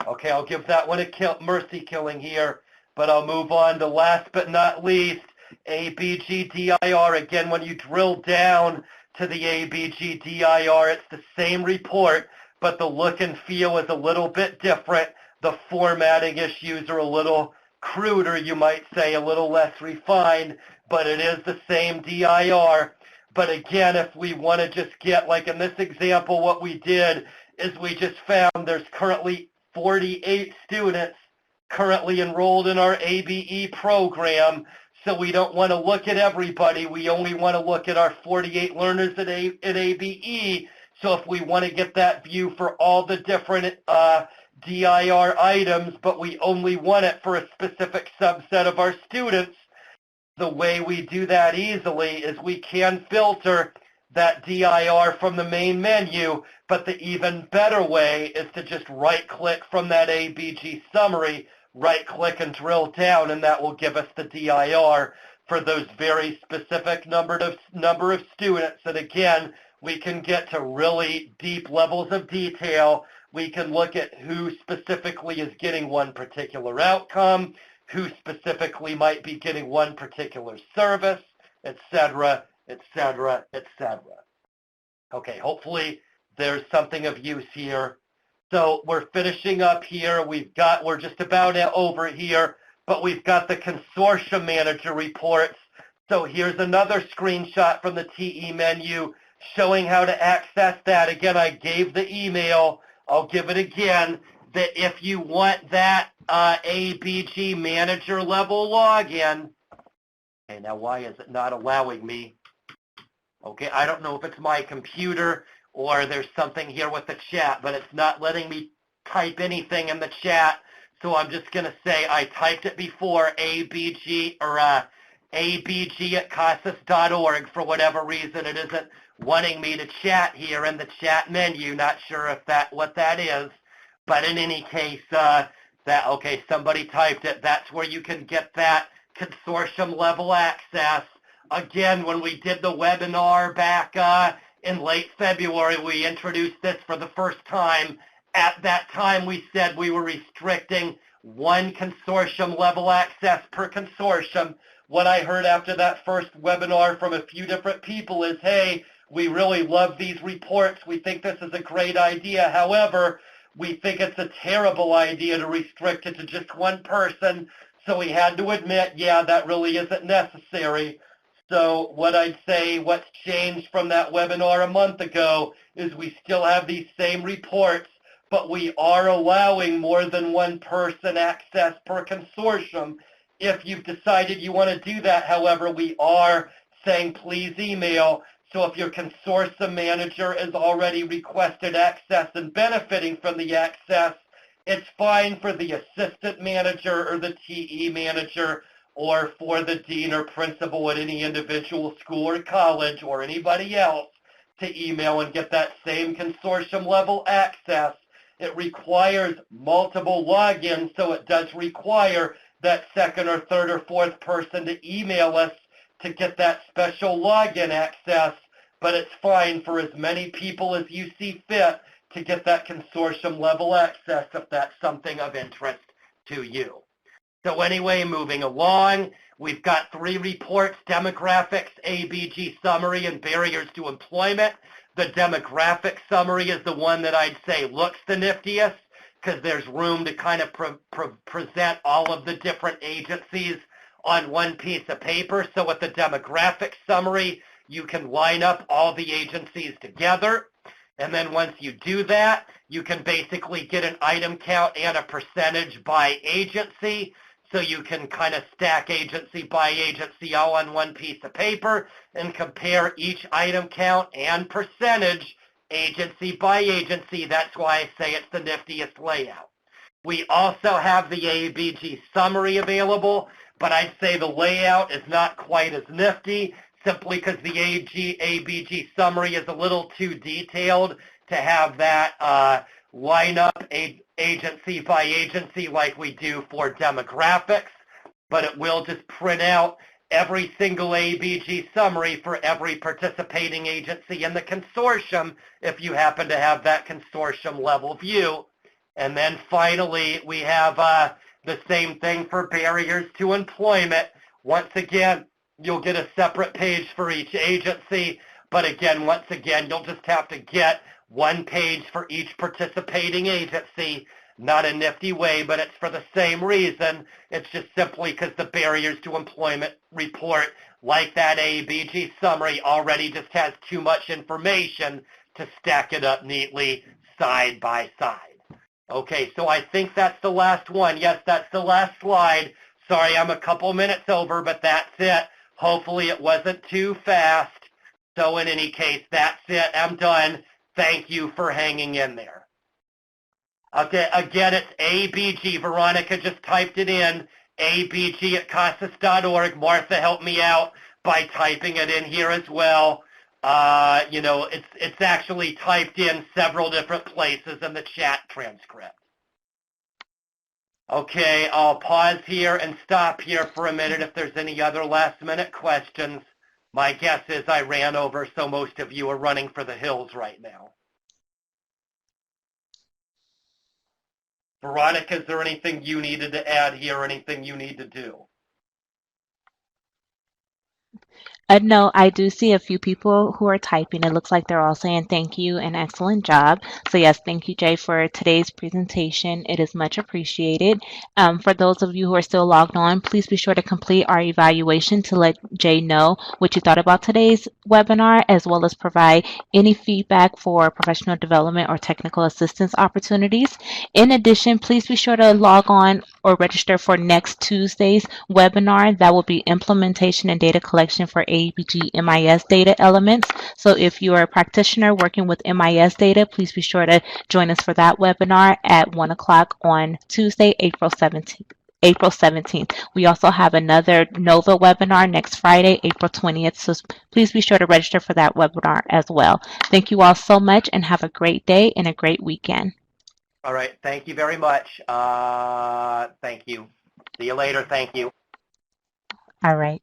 Okay, I'll give that one a mercy killing here, but I'll move on to last but not least, AEBG DIR. Again, when you drill down to the AEBG DIR, it's the same report, but the look and feel is a little bit different. The formatting issues are a little cruder, you might say, a little less refined, but it is the same DIR. But again, if we want to just get, like in this example, what we did is we just found there's currently 48 students currently enrolled in our ABE program. So we don't want to look at everybody. We only want to look at our 48 learners at ABE. So if we want to get that view for all the different DIR items, but we only want it for a specific subset of our students, the way we do that easily is we can filter that DIR from the main menu, but the even better way is to just right-click from that AEBG Summary, right-click and drill down, and that will give us the DIR for those very specific number of students. And again, we can get to really deep levels of detail. We can look at who specifically is getting one particular outcome, who specifically might be getting one particular service, et cetera, et cetera, et cetera. Okay, hopefully there's something of use here. So we're finishing up here. We're just about over here. but we've got the consortium manager reports. So here's another screenshot from the TE menu showing how to access that. Again, I gave the email. I'll give it again, that if you want that AEBG manager level login, okay, now why is it not allowing me? Okay, I don't know if it's my computer or there's something here with the chat, but it's not letting me type anything in the chat. So I'm just going to say I typed it before, ABG or abg@casas.org. For whatever reason, it isn't wanting me to chat here in the chat menu. Not sure if what that is, but in any case, okay, somebody typed it. That's where you can get that consortium level access. Again, when we did the webinar back in late February, we introduced this for the first time. At that time, we said we were restricting one consortium level access per consortium. What I heard after that first webinar from a few different people is, hey, we really love these reports. We think this is a great idea. However, we think it's a terrible idea to restrict it to just one person. So we had to admit, yeah, that really isn't necessary. So what I'd say, what's changed from that webinar a month ago is we still have these same reports, but we are allowing more than one person access per consortium. If you've decided you want to do that, however, we are saying please email. So if your consortium manager has already requested access and benefiting from the access, it's fine for the assistant manager or the TE manager or for the dean or principal at any individual school or college or anybody else to email and get that same consortium level access. It requires multiple logins, so it does require that second or third or fourth person to email us to get that special login access, but it's fine for as many people as you see fit to get that consortium level access if that's something of interest to you. So anyway, moving along, we've got 3 reports: demographics, AEBG Summary, and barriers to employment. The demographic summary is the one that I'd say looks the niftiest because there's room to kind of present all of the different agencies on one piece of paper. So with the demographic summary, you can line up all the agencies together. And then once you do that, you can basically get an item count and a percentage by agency. So you can kind of stack agency by agency all on one piece of paper and compare each item count and percentage agency by agency. That's why I say it's the niftiest layout. We also have the AEBG Summary available, but I'd say the layout is not quite as nifty simply because the AEBG Summary is a little too detailed to have that line up agency by agency like we do for demographics, but it will just print out every single AEBG summary for every participating agency in the consortium if you happen to have that consortium level view. And then finally, we have the same thing for barriers to employment. Once again, you'll get a separate page for each agency, but again, once again, you'll just have to get one page for each participating agency. Not a nifty way, but it's for the same reason. It's just simply because the barriers to employment report, like that AEBG summary, already just has too much information to stack it up neatly side by side. Okay, so I think that's the last one. Yes, that's the last slide. Sorry, I'm a couple minutes over, but that's it. Hopefully it wasn't too fast. So in any case, that's it. I'm done. Thank you for hanging in there. Okay, again, it's AEBG. Veronica just typed it in, abg@casas.org. Martha helped me out by typing it in here as well. You know, it's actually typed in several different places in the chat transcript. Okay, I'll pause here and stop here for a minute if there's any other last-minute questions. My guess is I ran over, so most of you are running for the hills right now. Veronica, is there anything you needed to add here or anything you need to do? No, I do see a few people who are typing. It looks like they're all saying thank you and excellent job. So yes, thank you, Jay, for today's presentation. It is much appreciated. For those of you who are still logged on, please be sure to complete our evaluation to let Jay know what you thought about today's webinar, as well as provide any feedback for professional development or technical assistance opportunities. In addition, please be sure to log on or register for next Tuesday's webinar. That will be implementation and data collection for AEBG MIS data elements. So if you are a practitioner working with MIS data, please be sure to join us for that webinar at 1 o'clock on Tuesday, April 17th. April 17th. We also have another NOVA webinar next Friday, April 20th. So please be sure to register for that webinar as well. Thank you all so much and have a great day and a great weekend. All right. Thank you very much. Thank you. See you later. Thank you. All right.